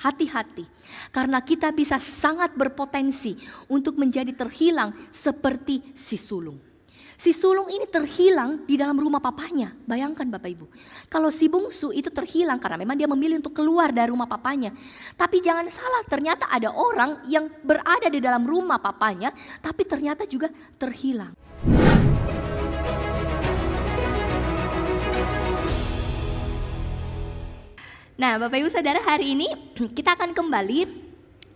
hati-hati. Karena kita bisa sangat berpotensi untuk menjadi terhilang seperti si sulung. Si sulung ini terhilang di dalam rumah papanya. Bayangkan Bapak Ibu. Kalau si bungsu itu terhilang karena memang dia memilih untuk keluar dari rumah papanya. Tapi jangan salah, ternyata ada orang yang berada di dalam rumah papanya, tapi ternyata juga terhilang. Nah, Bapak Ibu Saudara, hari ini kita akan kembali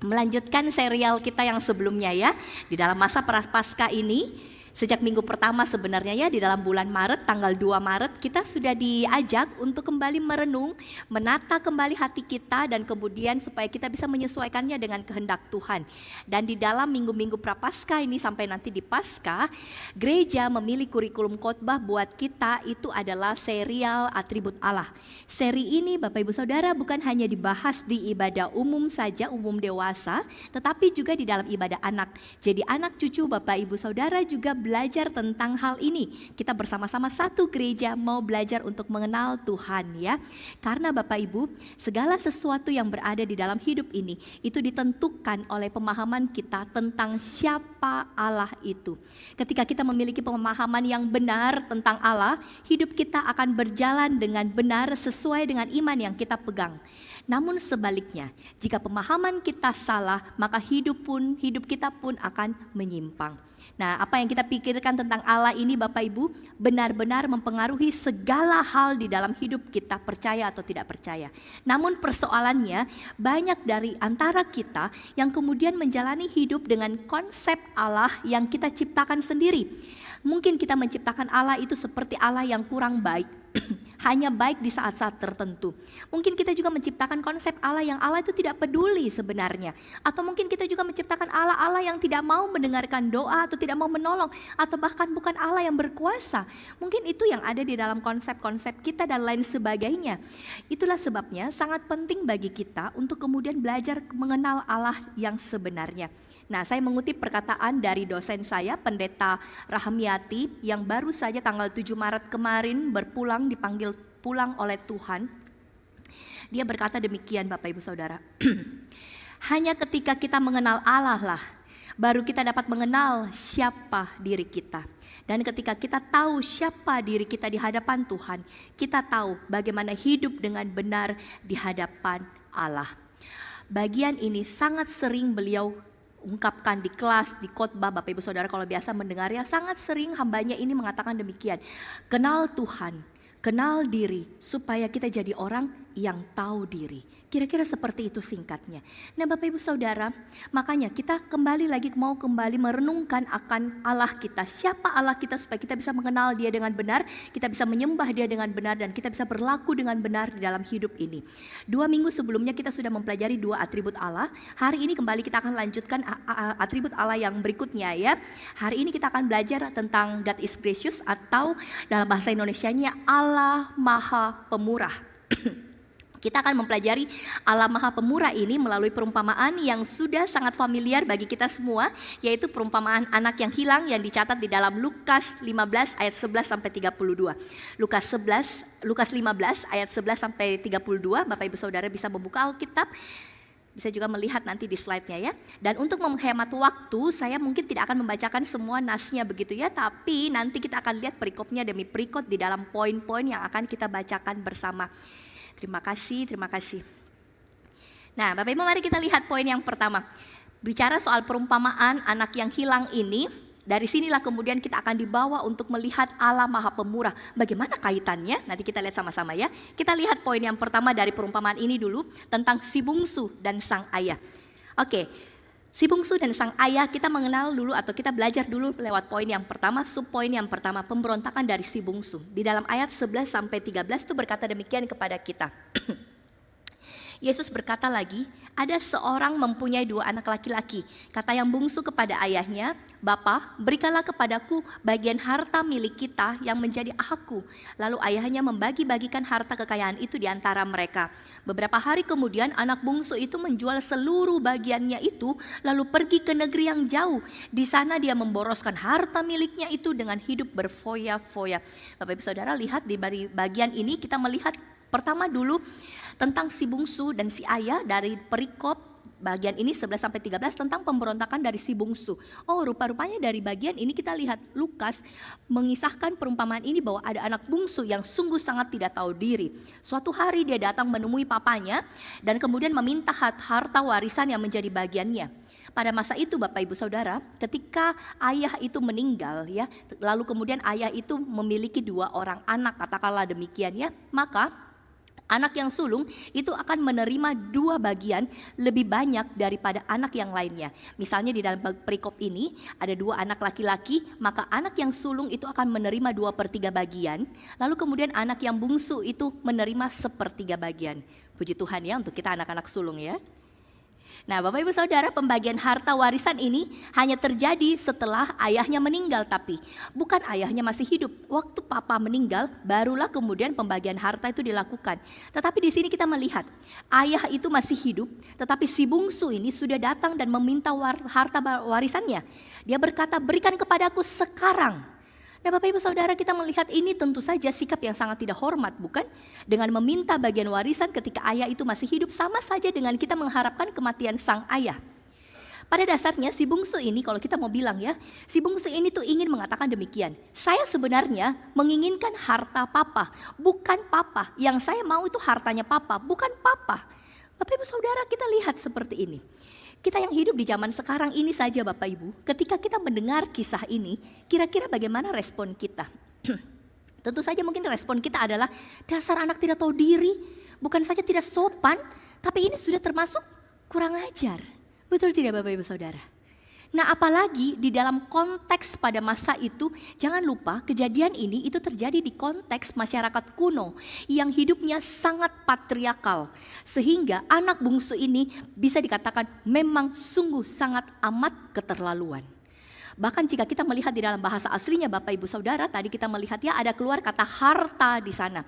melanjutkan serial kita yang sebelumnya ya. Di dalam masa Prapaskah ini, sejak minggu pertama sebenarnya ya, di dalam bulan Maret, tanggal 2 Maret, kita sudah diajak untuk kembali merenung, menata kembali hati kita, dan kemudian supaya kita bisa menyesuaikannya dengan kehendak Tuhan. Dan di dalam minggu-minggu Prapaskah ini sampai nanti di Paskah, gereja memilih kurikulum khotbah buat kita itu adalah serial atribut Allah. Seri ini Bapak Ibu Saudara bukan hanya dibahas di ibadah umum saja, umum dewasa, tetapi juga di dalam ibadah anak. Jadi anak cucu Bapak Ibu Saudara juga belajar tentang hal ini. Kita bersama-sama satu gereja mau belajar untuk mengenal Tuhan ya. Karena Bapak Ibu, segala sesuatu yang berada di dalam hidup ini itu ditentukan oleh pemahaman kita tentang siapa Allah itu. Ketika kita memiliki pemahaman yang benar tentang Allah, hidup kita akan berjalan dengan benar sesuai dengan iman yang kita pegang. Namun sebaliknya, jika pemahaman kita salah, maka hidup kita pun akan menyimpang. Nah, apa yang kita pikirkan tentang Allah ini Bapak Ibu benar-benar mempengaruhi segala hal di dalam hidup kita, percaya atau tidak percaya. Namun persoalannya banyak dari antara kita yang kemudian menjalani hidup dengan konsep Allah yang kita ciptakan sendiri. Mungkin kita menciptakan Allah itu seperti Allah yang kurang baik. Hanya baik di saat-saat tertentu. Mungkin kita juga menciptakan konsep Allah yang Allah itu tidak peduli sebenarnya. Atau mungkin kita juga menciptakan Allah yang tidak mau mendengarkan doa atau tidak mau menolong. Atau bahkan bukan Allah yang berkuasa. Mungkin itu yang ada di dalam konsep-konsep kita dan lain sebagainya. Itulah sebabnya sangat penting bagi kita untuk kemudian belajar mengenal Allah yang sebenarnya. Nah, saya mengutip perkataan dari dosen saya, Pendeta Rahmiati, yang baru saja tanggal 7 Maret kemarin dipanggil pulang oleh Tuhan. Dia berkata demikian Bapak Ibu Saudara. Hanya ketika kita mengenal Allah lah, baru kita dapat mengenal siapa diri kita. Dan ketika kita tahu siapa diri kita di hadapan Tuhan, kita tahu bagaimana hidup dengan benar di hadapan Allah. Bagian ini sangat sering beliau ungkapkan di kelas, di khotbah. Bapak Ibu Saudara kalau biasa mendengarnya, sangat sering hambanya ini mengatakan demikian. Kenal Tuhan, kenal diri, supaya kita jadi orang yang tahu diri. Kira-kira seperti itu singkatnya. Nah Bapak Ibu Saudara, makanya kita kembali merenungkan akan Allah kita. Siapa Allah kita supaya kita bisa mengenal Dia dengan benar, kita bisa menyembah Dia dengan benar, dan kita bisa berlaku dengan benar di dalam hidup ini. 2 minggu sebelumnya kita sudah mempelajari 2 atribut Allah. Hari ini kembali kita akan lanjutkan atribut Allah yang berikutnya ya. Hari ini kita akan belajar tentang God is gracious, atau dalam bahasa Indonesianya Allah Maha Pemurah. Kita akan mempelajari Allah Maha Pemurah ini melalui perumpamaan yang sudah sangat familiar bagi kita semua, yaitu perumpamaan anak yang hilang yang dicatat di dalam Lukas 15 ayat 11 sampai 32. Lukas 15 ayat 11 sampai 32, Bapak Ibu Saudara bisa membuka Alkitab. Bisa juga melihat nanti di slide-nya ya. Dan untuk menghemat waktu, saya mungkin tidak akan membacakan semua nasnya begitu ya, tapi nanti kita akan lihat perikopnya demi perikop di dalam poin-poin yang akan kita bacakan bersama. Terima kasih. Nah Bapak Ibu, mari kita lihat poin yang pertama. Bicara soal perumpamaan anak yang hilang ini, dari sinilah kemudian kita akan dibawa untuk melihat Allah Maha Pemurah. Bagaimana kaitannya? Nanti kita lihat sama-sama ya. Kita lihat poin yang pertama dari perumpamaan ini dulu, tentang si bungsu dan sang ayah. Oke. Si bungsu dan sang ayah, kita mengenal dulu atau kita belajar dulu lewat poin yang pertama, subpoin yang pertama, pemberontakan dari si bungsu. Di dalam ayat 11 sampai 13 itu berkata demikian kepada kita. Yesus berkata lagi, ada seorang mempunyai 2 anak laki-laki. Kata yang bungsu kepada ayahnya, Bapa, berikanlah kepadaku bagian harta milik kita yang menjadi hakku. Lalu ayahnya membagi-bagikan harta kekayaan itu di antara mereka. Beberapa hari kemudian anak bungsu itu menjual seluruh bagiannya itu, lalu pergi ke negeri yang jauh. Di sana dia memboroskan harta miliknya itu dengan hidup berfoya-foya. Bapak Ibu Saudara lihat di bagian ini kita melihat pertama dulu tentang si bungsu dan si ayah dari perikop bagian ini 11-13 tentang pemberontakan dari si bungsu. Oh, rupa-rupanya dari bagian ini kita lihat Lukas mengisahkan perumpamaan ini bahwa ada anak bungsu yang sungguh sangat tidak tahu diri. Suatu hari dia datang menemui papanya dan kemudian meminta harta warisan yang menjadi bagiannya. Pada masa itu Bapak Ibu Saudara, ketika ayah itu meninggal ya, lalu kemudian ayah itu memiliki 2 orang anak, katakanlah demikian ya, maka anak yang sulung itu akan menerima 2 bagian lebih banyak daripada anak yang lainnya. Misalnya di dalam perikop ini ada 2 anak laki-laki, maka anak yang sulung itu akan menerima 2/3 bagian. Lalu kemudian anak yang bungsu itu menerima 1/3 bagian. Puji Tuhan ya untuk kita anak-anak sulung ya. Nah Bapak Ibu Saudara, pembagian harta warisan ini hanya terjadi setelah ayahnya meninggal, tapi bukan ayahnya masih hidup. Waktu papa meninggal barulah kemudian pembagian harta itu dilakukan. Tetapi di sini kita melihat ayah itu masih hidup, tetapi si bungsu ini sudah datang dan meminta harta warisannya. Dia berkata, berikan kepadaku sekarang. Nah Bapak Ibu Saudara, kita melihat ini tentu saja sikap yang sangat tidak hormat, bukan? Dengan meminta bagian warisan ketika ayah itu masih hidup, sama saja dengan kita mengharapkan kematian sang ayah. Pada dasarnya si bungsu ini, kalau kita mau bilang ya, si bungsu ini tuh ingin mengatakan demikian. Saya sebenarnya menginginkan harta papa, bukan papa. Yang saya mau itu hartanya papa, bukan papa. Bapak Ibu Saudara, kita lihat seperti ini. Kita yang hidup di zaman sekarang ini saja Bapak Ibu, ketika kita mendengar kisah ini, kira-kira bagaimana respon kita? Tentu saja mungkin respon kita adalah, dasar anak tidak tahu diri, bukan saja tidak sopan, tapi ini sudah termasuk kurang ajar. Betul tidak Bapak Ibu Saudara? Nah apalagi di dalam konteks pada masa itu, jangan lupa kejadian ini itu terjadi di konteks masyarakat kuno yang hidupnya sangat patriarkal. Sehingga anak bungsu ini bisa dikatakan memang sungguh sangat amat keterlaluan. Bahkan jika kita melihat di dalam bahasa aslinya Bapak Ibu Saudara, tadi kita melihat ya ada keluar kata harta di sana.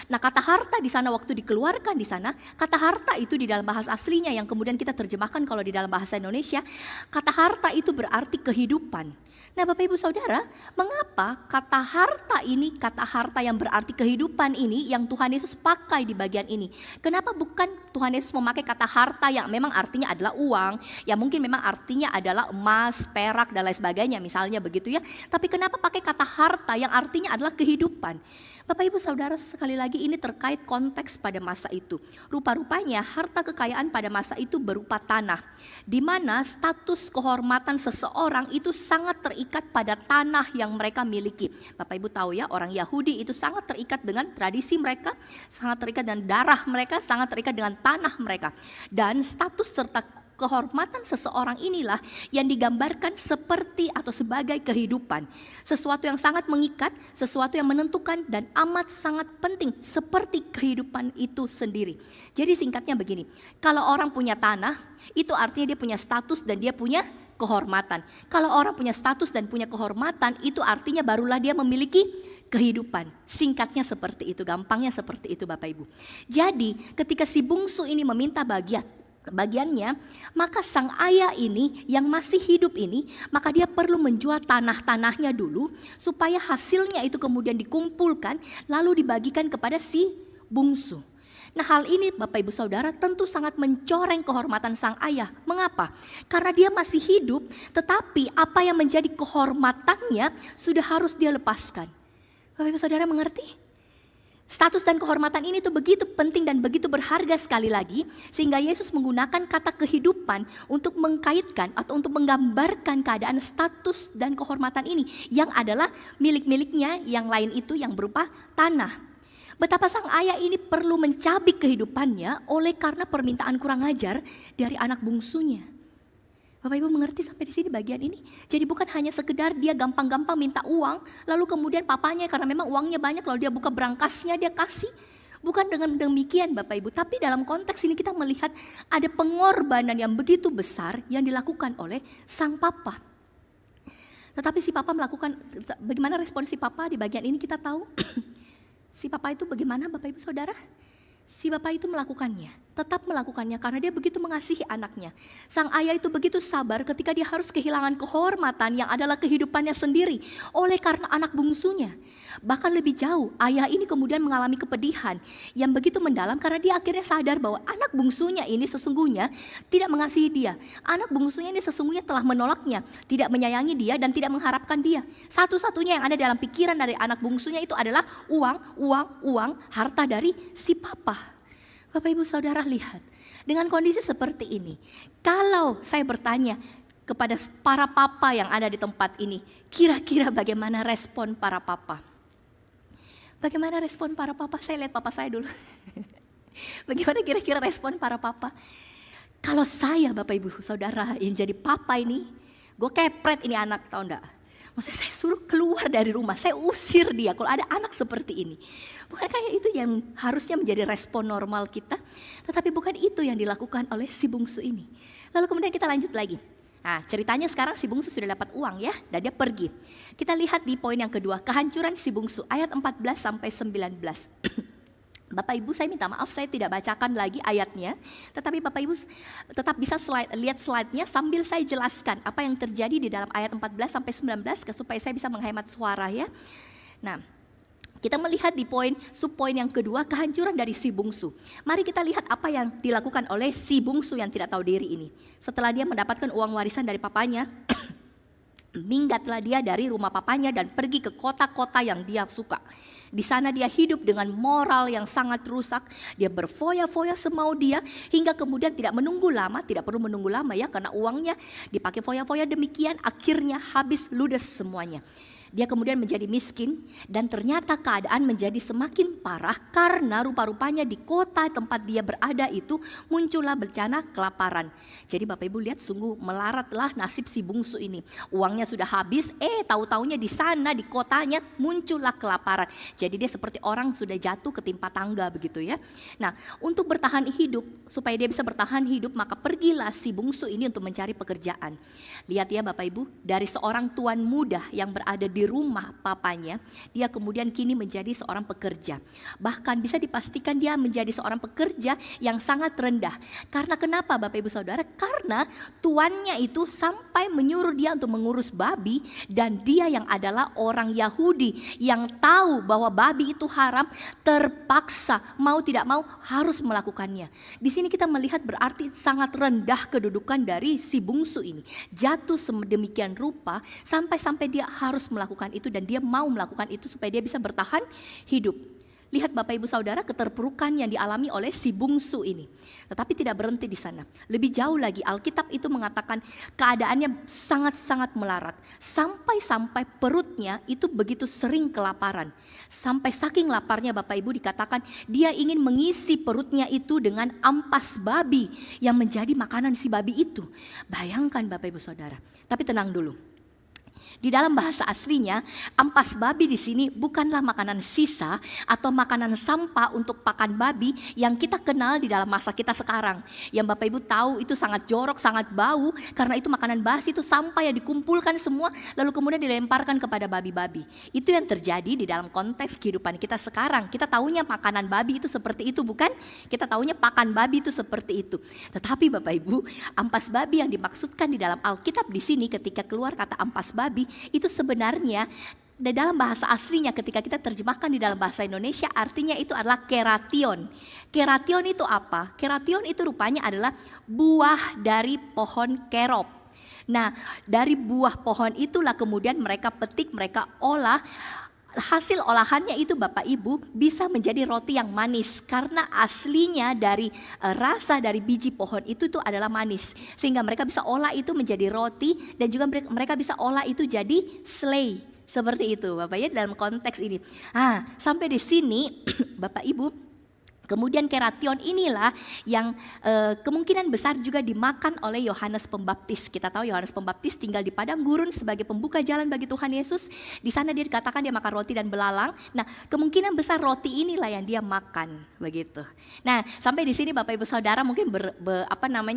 Nah kata harta di sana waktu dikeluarkan di sana, kata harta itu di dalam bahasa aslinya yang kemudian kita terjemahkan kalau di dalam bahasa Indonesia, kata harta itu berarti kehidupan. Nah Bapak Ibu Saudara, mengapa kata harta ini, kata harta yang berarti kehidupan ini yang Tuhan Yesus pakai di bagian ini? Kenapa bukan Tuhan Yesus memakai kata harta yang memang artinya adalah uang, yang mungkin memang artinya adalah emas, perak dan lain sebagainya misalnya begitu ya. Tapi kenapa pakai kata harta yang artinya adalah kehidupan? Bapak Ibu Saudara, sekali lagi ini terkait konteks pada masa itu. Rupa-rupanya harta kekayaan pada masa itu berupa tanah, di mana status kehormatan seseorang itu sangat terikat pada tanah yang mereka miliki. Bapak Ibu tahu ya, orang Yahudi itu sangat terikat dengan tradisi mereka, sangat terikat dengan darah mereka, sangat terikat dengan tanah mereka. Dan status serta kehormatan seseorang inilah yang digambarkan seperti atau sebagai kehidupan. Sesuatu yang sangat mengikat, sesuatu yang menentukan dan amat sangat penting seperti kehidupan itu sendiri. Jadi singkatnya begini, kalau orang punya tanah, itu artinya dia punya status dan dia punya kehormatan. Kalau orang punya status dan punya kehormatan, itu artinya barulah dia memiliki kehidupan. Singkatnya seperti itu, gampangnya seperti itu Bapak Ibu. Jadi ketika si bungsu ini meminta bagiannya, maka sang ayah ini yang masih hidup ini, maka dia perlu menjual tanah-tanahnya dulu supaya hasilnya itu kemudian dikumpulkan lalu dibagikan kepada si bungsu. Nah hal ini Bapak Ibu Saudara tentu sangat mencoreng kehormatan sang ayah. Mengapa? Karena dia masih hidup, tetapi apa yang menjadi kehormatannya sudah harus dia lepaskan. Bapak Ibu Saudara mengerti? Status dan kehormatan ini tuh begitu penting dan begitu berharga sekali lagi, sehingga Yesus menggunakan kata kehidupan untuk mengkaitkan atau untuk menggambarkan keadaan status dan kehormatan ini yang adalah milik-miliknya yang lain itu yang berupa tanah. Betapa sang ayah ini perlu mencabik kehidupannya oleh karena permintaan kurang ajar dari anak bungsunya. Bapak Ibu mengerti sampai di sini bagian ini? Jadi bukan hanya sekedar dia gampang-gampang minta uang, lalu kemudian papanya karena memang uangnya banyak, lalu dia buka berangkasnya dia kasih. Bukan dengan demikian Bapak Ibu, tapi dalam konteks ini kita melihat ada pengorbanan yang begitu besar yang dilakukan oleh sang papa. Tetapi si papa melakukan, bagaimana respon si papa di bagian ini kita tahu. Si papa itu bagaimana Bapak Ibu Saudara? Si bapak itu melakukannya, tetap melakukannya karena dia begitu mengasihi anaknya. Sang ayah itu begitu sabar ketika dia harus kehilangan kehormatan yang adalah kehidupannya sendiri oleh karena anak bungsunya. Bahkan lebih jauh, ayah ini kemudian mengalami kepedihan yang begitu mendalam karena dia akhirnya sadar bahwa anak bungsunya ini sesungguhnya tidak mengasihi dia. Anak bungsunya ini sesungguhnya telah menolaknya, tidak menyayangi dia dan tidak mengharapkan dia. Satu-satunya yang ada dalam pikiran dari anak bungsunya itu adalah uang, harta dari si papa. Bapak Ibu Saudara lihat, dengan kondisi seperti ini, kalau saya bertanya kepada para papa yang ada di tempat ini, kira-kira bagaimana respon para papa? Bagaimana respon para papa? Saya lihat papa saya dulu. Bagaimana kira-kira respon para papa? Kalau saya Bapak Ibu Saudara yang jadi papa ini, gue kepret ini anak, tahu enggak? Maksudnya saya suruh keluar dari rumah, saya usir dia kalau ada anak seperti ini. Bukan kayak itu yang harusnya menjadi respon normal kita, tetapi bukan itu yang dilakukan oleh si bungsu ini. Lalu kemudian kita lanjut lagi. Nah, ceritanya sekarang si bungsu sudah dapat uang ya, dan dia pergi. Kita lihat di poin yang kedua, kehancuran si bungsu, ayat 14 sampai 19. Bapak Ibu, saya minta maaf saya tidak bacakan lagi ayatnya, tetapi Bapak Ibu tetap bisa lihat slide-nya sambil saya jelaskan apa yang terjadi di dalam ayat 14 sampai 19 supaya saya bisa menghemat suara ya. Nah, kita melihat di subpoin yang kedua, kehancuran dari si bungsu. Mari kita lihat apa yang dilakukan oleh si bungsu yang tidak tahu diri ini. Setelah dia mendapatkan uang warisan dari papanya, minggatlah dia dari rumah papanya dan pergi ke kota-kota yang dia suka. Di sana dia hidup dengan moral yang sangat rusak. Dia berfoya-foya semau dia hingga kemudian tidak perlu menunggu lama ya, karena uangnya dipakai foya-foya demikian akhirnya habis ludes semuanya. Dia kemudian menjadi miskin dan ternyata keadaan menjadi semakin parah karena rupa-rupanya di kota tempat dia berada itu muncullah bencana kelaparan. Jadi Bapak Ibu lihat sungguh melaratlah nasib si bungsu ini. Uangnya sudah habis, tahu-taunya di sana di kotanya muncullah kelaparan. Jadi dia seperti orang sudah jatuh ketimpa tangga begitu ya. Nah, untuk bertahan hidup, supaya dia bisa bertahan hidup, maka pergilah si bungsu ini untuk mencari pekerjaan. Lihat ya Bapak Ibu, dari seorang tuan muda yang berada di rumah papanya, dia kemudian kini menjadi seorang pekerja. Bahkan bisa dipastikan dia menjadi seorang pekerja yang sangat rendah. Karena kenapa Bapak Ibu Saudara? Karena tuannya itu sampai menyuruh dia untuk mengurus babi, dan dia yang adalah orang Yahudi yang tahu bahwa babi itu haram, terpaksa mau tidak mau harus melakukannya. Di sini kita melihat berarti sangat rendah kedudukan dari si bungsu ini. Jatuh sedemikian rupa sampai dia harus melakukan itu dan dia mau melakukan itu supaya dia bisa bertahan hidup. Lihat Bapak Ibu Saudara keterpurukan yang dialami oleh si bungsu ini. Tetapi tidak berhenti di sana. Lebih jauh lagi Alkitab itu mengatakan keadaannya sangat-sangat melarat. Sampai-sampai perutnya itu begitu sering kelaparan. Sampai saking laparnya Bapak Ibu dikatakan dia ingin mengisi perutnya itu dengan ampas babi yang menjadi makanan si babi itu. Bayangkan Bapak Ibu Saudara. Tapi tenang dulu. Di dalam bahasa aslinya, ampas babi di sini bukanlah makanan sisa atau makanan sampah untuk pakan babi yang kita kenal di dalam masa kita sekarang. Yang Bapak Ibu tahu itu sangat jorok, sangat bau, karena itu makanan basi, itu sampah yang dikumpulkan semua lalu kemudian dilemparkan kepada babi-babi. Itu yang terjadi di dalam konteks kehidupan kita sekarang. Kita taunya makanan babi itu seperti itu, bukan? Kita taunya pakan babi itu seperti itu. Tetapi Bapak Ibu, ampas babi yang dimaksudkan di dalam Alkitab di sini ketika keluar kata ampas babi, itu sebenarnya di dalam bahasa aslinya ketika kita terjemahkan di dalam bahasa Indonesia artinya itu adalah keration. Keration itu apa? Keration itu rupanya adalah buah dari pohon kerop. Nah, dari buah pohon itulah kemudian mereka petik, mereka olah. Hasil olahannya itu Bapak Ibu bisa menjadi roti yang manis karena aslinya dari rasa dari biji pohon itu adalah manis, sehingga mereka bisa olah itu menjadi roti dan juga mereka bisa olah itu jadi selai seperti itu Bapak ya dalam konteks ini. Sampai di sini Bapak Ibu. Kemudian keration inilah yang kemungkinan besar juga dimakan oleh Yohanes Pembaptis. Kita tahu Yohanes Pembaptis tinggal di padang gurun sebagai pembuka jalan bagi Tuhan Yesus. Di sana dia dikatakan dia makan roti dan belalang. Nah, kemungkinan besar roti inilah yang dia makan, begitu. Nah, sampai di sini Bapak Ibu Saudara mungkin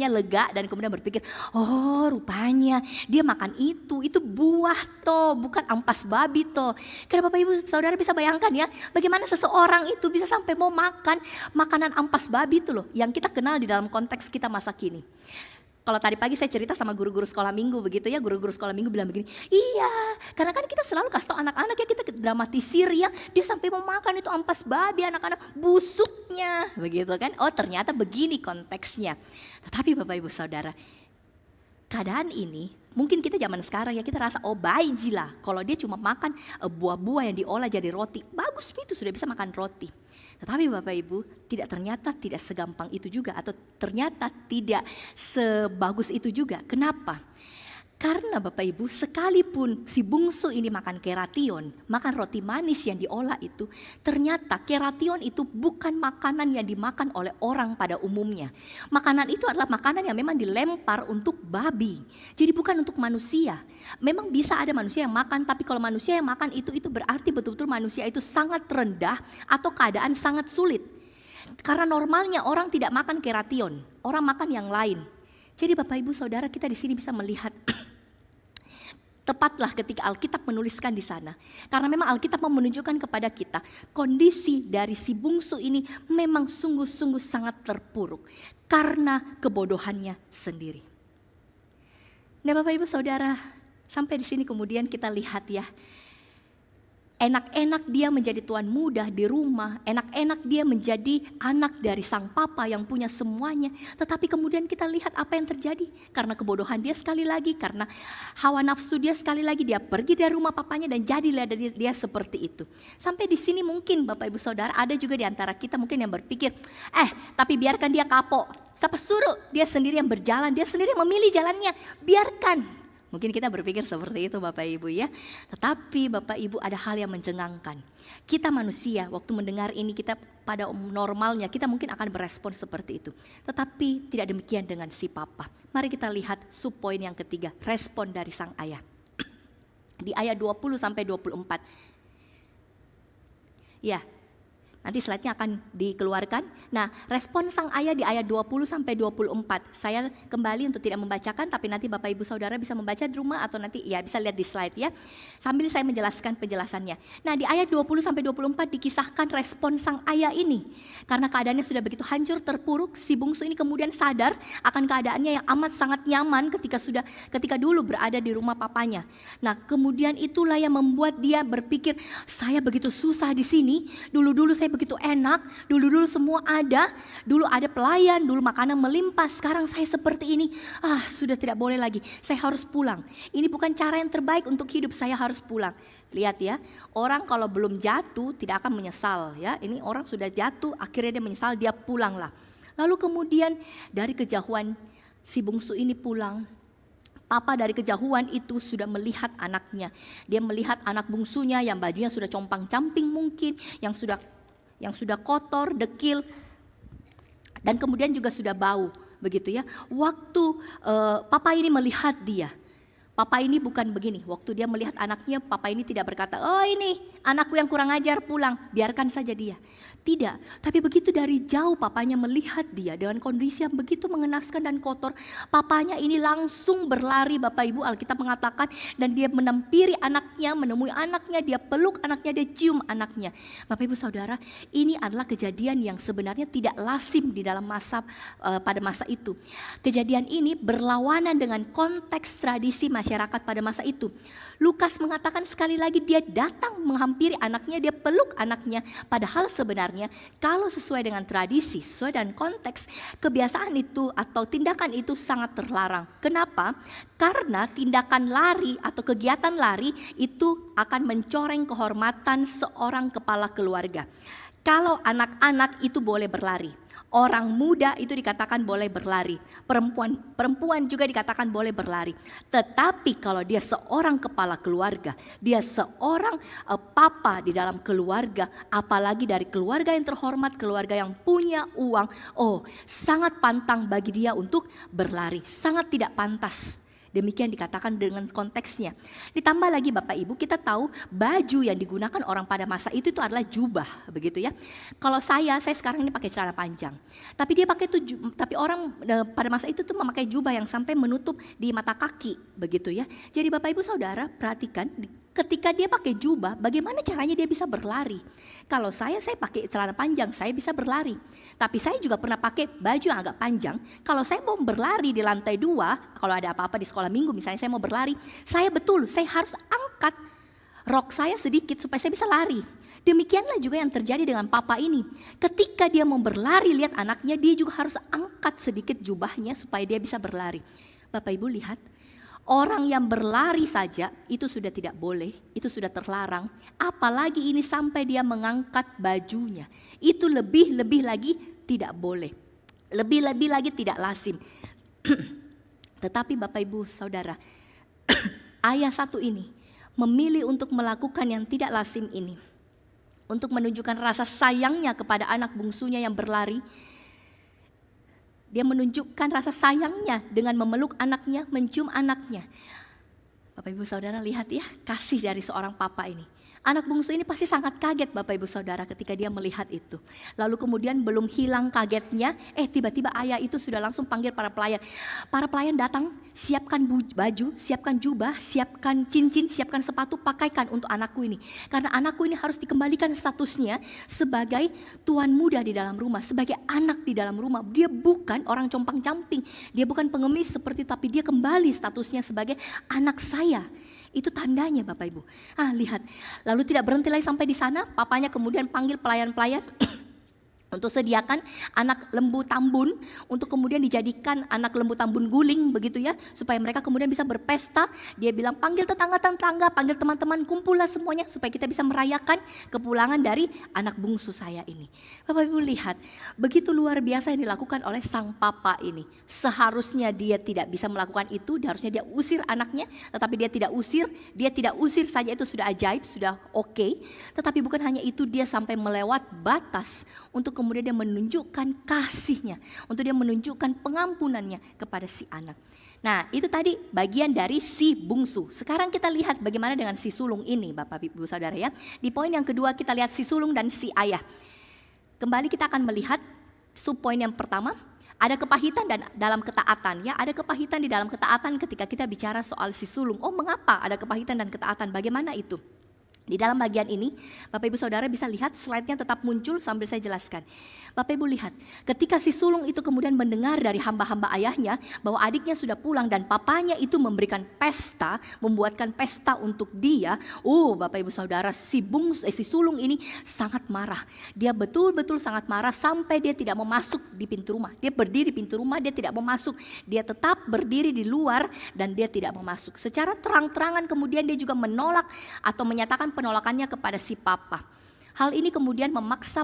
lega dan kemudian berpikir, oh rupanya dia makan itu buah toh, bukan ampas babi toh. Karena Bapak Ibu Saudara bisa bayangkan ya, bagaimana seseorang itu bisa sampai mau makan Makanan ampas babi itu loh yang kita kenal di dalam konteks kita masa kini. Kalau tadi pagi saya cerita sama guru-guru sekolah minggu begitu ya, guru-guru sekolah minggu bilang begini, iya karena kan kita selalu kasih tau anak-anak ya, kita dramatisir ya, dia sampai mau makan itu ampas babi, anak-anak busuknya begitu kan. Oh ternyata begini konteksnya. Tetapi Bapak Ibu Saudara, keadaan ini mungkin kita zaman sekarang ya kita rasa oh baik lah kalau dia cuma makan buah-buah yang diolah jadi roti, bagus itu sudah bisa makan roti. Tetapi Bapak Ibu ternyata tidak segampang itu juga, atau ternyata tidak sebagus itu juga. Kenapa? Karena Bapak Ibu sekalipun si bungsu ini makan keration, makan roti manis yang diolah itu, ternyata keration itu bukan makanan yang dimakan oleh orang pada umumnya. Makanan itu adalah makanan yang memang dilempar untuk babi. Jadi bukan untuk manusia. Memang bisa ada manusia yang makan, tapi kalau manusia yang makan itu berarti betul-betul manusia itu sangat rendah atau keadaan sangat sulit. Karena normalnya orang tidak makan keration, orang makan yang lain. Jadi Bapak Ibu Saudara, kita di sini bisa melihat tepatlah ketika Alkitab menuliskan di sana. Karena memang Alkitab menunjukkan kepada kita kondisi dari si bungsu ini memang sungguh-sungguh sangat terpuruk karena kebodohannya sendiri. Nah Bapak Ibu Saudara, sampai di sini kemudian kita lihat ya, enak-enak dia menjadi tuan muda di rumah, enak-enak dia menjadi anak dari sang papa yang punya semuanya. Tetapi kemudian kita lihat apa yang terjadi. Karena kebodohan dia sekali lagi, karena hawa nafsu dia sekali lagi, dia pergi dari rumah papanya dan jadilah dia seperti itu. Sampai di sini mungkin Bapak Ibu Saudara ada juga di antara kita mungkin yang berpikir, tapi biarkan dia kapok. Siapa suruh dia sendiri yang berjalan, dia sendiri memilih jalannya, biarkan. Mungkin kita berpikir seperti itu Bapak Ibu ya. Tetapi Bapak Ibu ada hal yang mencengangkan. Kita manusia waktu mendengar ini kita pada normalnya kita mungkin akan berespon seperti itu. Tetapi tidak demikian dengan si papa. Mari kita lihat subpoin yang ketiga, respon dari sang ayah. Di ayat 20 sampai 24. Ya. Nanti slide-nya akan dikeluarkan. Nah, respon sang ayah di ayat 20 sampai 24. Saya kembali untuk tidak membacakan, tapi nanti Bapak Ibu Saudara bisa membaca di rumah atau nanti ya bisa lihat di slide ya. Sambil saya menjelaskan penjelasannya. Nah, di ayat 20 sampai 24 dikisahkan respon sang ayah ini. Karena keadaannya sudah begitu hancur, terpuruk, si bungsu ini kemudian sadar akan keadaannya yang amat sangat nyaman ketika dulu berada di rumah papanya. Nah, kemudian itulah yang membuat dia berpikir, saya begitu susah di sini, dulu-dulu saya begitu enak, dulu semua ada, dulu ada pelayan, dulu makanan melimpah, sekarang saya seperti ini, sudah tidak boleh lagi, saya harus pulang. Ini bukan cara yang terbaik untuk hidup, saya harus pulang. Lihat ya, orang kalau belum jatuh tidak akan menyesal ya, ini orang sudah jatuh, akhirnya dia menyesal, dia pulanglah. Lalu kemudian dari kejauhan si bungsu ini pulang. Papa dari kejauhan itu sudah melihat anaknya. Dia melihat anak bungsunya yang bajunya sudah compang-camping mungkin, yang sudah kotor, dekil, dan kemudian juga sudah bau, begitu ya. Waktu papa ini melihat dia, papa ini bukan begini. Waktu dia melihat anaknya, papa ini tidak berkata, oh ini anakku yang kurang ajar pulang, biarkan saja dia. Tidak, tapi begitu dari jauh papanya melihat dia dengan kondisi yang begitu mengenaskan dan kotor. Papanya ini langsung berlari, Bapak Ibu, Alkitab mengatakan, dan dia menampiri anaknya, menemui anaknya, dia peluk anaknya, dia cium anaknya. Bapak Ibu Saudara, ini adalah kejadian yang sebenarnya tidak lazim di dalam pada masa itu. Kejadian ini berlawanan dengan konteks tradisi masyarakat pada masa itu. Lukas mengatakan sekali lagi dia datang menghampiri anaknya, dia peluk anaknya. Padahal sebenarnya kalau sesuai dengan tradisi, sesuai dengan konteks, kebiasaan itu atau tindakan itu sangat terlarang. Kenapa? Karena tindakan lari atau kegiatan lari itu akan mencoreng kehormatan seorang kepala keluarga. Kalau anak-anak itu boleh berlari, orang muda itu dikatakan boleh berlari, perempuan juga dikatakan boleh berlari. Tetapi kalau dia seorang kepala keluarga, dia seorang papa di dalam keluarga, apalagi dari keluarga yang terhormat, keluarga yang punya uang, sangat pantang bagi dia untuk berlari, sangat tidak pantas. Demikian dikatakan dengan konteksnya. Ditambah lagi Bapak Ibu, kita tahu baju yang digunakan orang pada masa itu adalah jubah, begitu ya. Kalau saya sekarang ini pakai celana panjang. Tapi orang pada masa itu tuh memakai jubah yang sampai menutup di mata kaki, begitu ya. Jadi Bapak Ibu Saudara, perhatikan Ketika dia pakai jubah, bagaimana caranya dia bisa berlari? Kalau saya pakai celana panjang, saya bisa berlari. Tapi saya juga pernah pakai baju yang agak panjang. Kalau saya mau berlari di lantai 2, kalau ada apa-apa di sekolah minggu misalnya saya mau berlari, saya harus angkat rok saya sedikit supaya saya bisa lari. Demikianlah juga yang terjadi dengan papa ini. Ketika dia mau berlari, lihat anaknya, dia juga harus angkat sedikit jubahnya supaya dia bisa berlari. Bapak Ibu lihat, orang yang berlari saja itu sudah tidak boleh, itu sudah terlarang. Apalagi ini sampai dia mengangkat bajunya. Itu lebih lagi tidak boleh. Lebih lagi tidak lazim. Tetapi Bapak Ibu Saudara, ayah satu ini memilih untuk melakukan yang tidak lazim ini. Untuk menunjukkan rasa sayangnya kepada anak bungsunya yang berlari. Dia menunjukkan rasa sayangnya dengan memeluk anaknya, mencium anaknya. Bapak Ibu Saudara lihat ya, kasih dari seorang papa ini. Anak bungsu ini pasti sangat kaget Bapak Ibu Saudara ketika dia melihat itu. Lalu kemudian belum hilang kagetnya, tiba-tiba ayah itu sudah langsung panggil para pelayan. Para pelayan datang, siapkan baju, siapkan jubah, siapkan cincin, siapkan sepatu, pakaikan untuk anakku ini. Karena anakku ini harus dikembalikan statusnya sebagai tuan muda di dalam rumah, sebagai anak di dalam rumah. Dia bukan orang compang-camping, dia bukan pengemis tapi dia kembali statusnya sebagai anak saya. Itu tandanya Bapak Ibu. Lihat. Lalu tidak berhenti lagi sampai di sana. Papanya kemudian panggil pelayan-pelayan untuk sediakan anak lembu tambun, untuk kemudian dijadikan anak lembu tambun guling begitu ya, supaya mereka kemudian bisa berpesta. Dia bilang panggil tetangga-tetangga, panggil teman-teman, kumpullah semuanya supaya kita bisa merayakan kepulangan dari anak bungsu saya ini. Bapak Ibu lihat, begitu luar biasa yang dilakukan oleh sang papa ini. Seharusnya dia tidak bisa melakukan itu, harusnya dia usir anaknya, tetapi dia tidak usir saja itu sudah ajaib, sudah oke. Tetapi bukan hanya itu, dia sampai melewat batas untuk kemudian dia menunjukkan kasihnya, untuk dia menunjukkan pengampunannya kepada si anak. Nah itu tadi bagian dari si bungsu. Sekarang kita lihat bagaimana dengan si sulung ini Bapak Ibu Saudara ya. Di poin yang kedua kita lihat si sulung dan si ayah. Kembali kita akan melihat subpoin yang pertama. Ada kepahitan dan dalam ketaatan ya, ada kepahitan di dalam ketaatan ketika kita bicara soal si sulung. Mengapa ada kepahitan dan ketaatan? Bagaimana itu? Di dalam bagian ini, Bapak Ibu Saudara bisa lihat slide-nya tetap muncul sambil saya jelaskan. Bapak Ibu lihat, ketika si sulung itu kemudian mendengar dari hamba-hamba ayahnya bahwa adiknya sudah pulang dan papanya itu memberikan pesta, membuatkan pesta untuk dia. Bapak Ibu Saudara, si sulung ini sangat marah. Dia betul-betul sangat marah sampai dia tidak mau masuk di pintu rumah. Dia berdiri di pintu rumah, dia tidak mau masuk. Dia tetap berdiri di luar dan dia tidak mau masuk. Secara terang-terangan kemudian dia juga menolak atau menyatakan penolakannya kepada si papa. Hal ini kemudian memaksa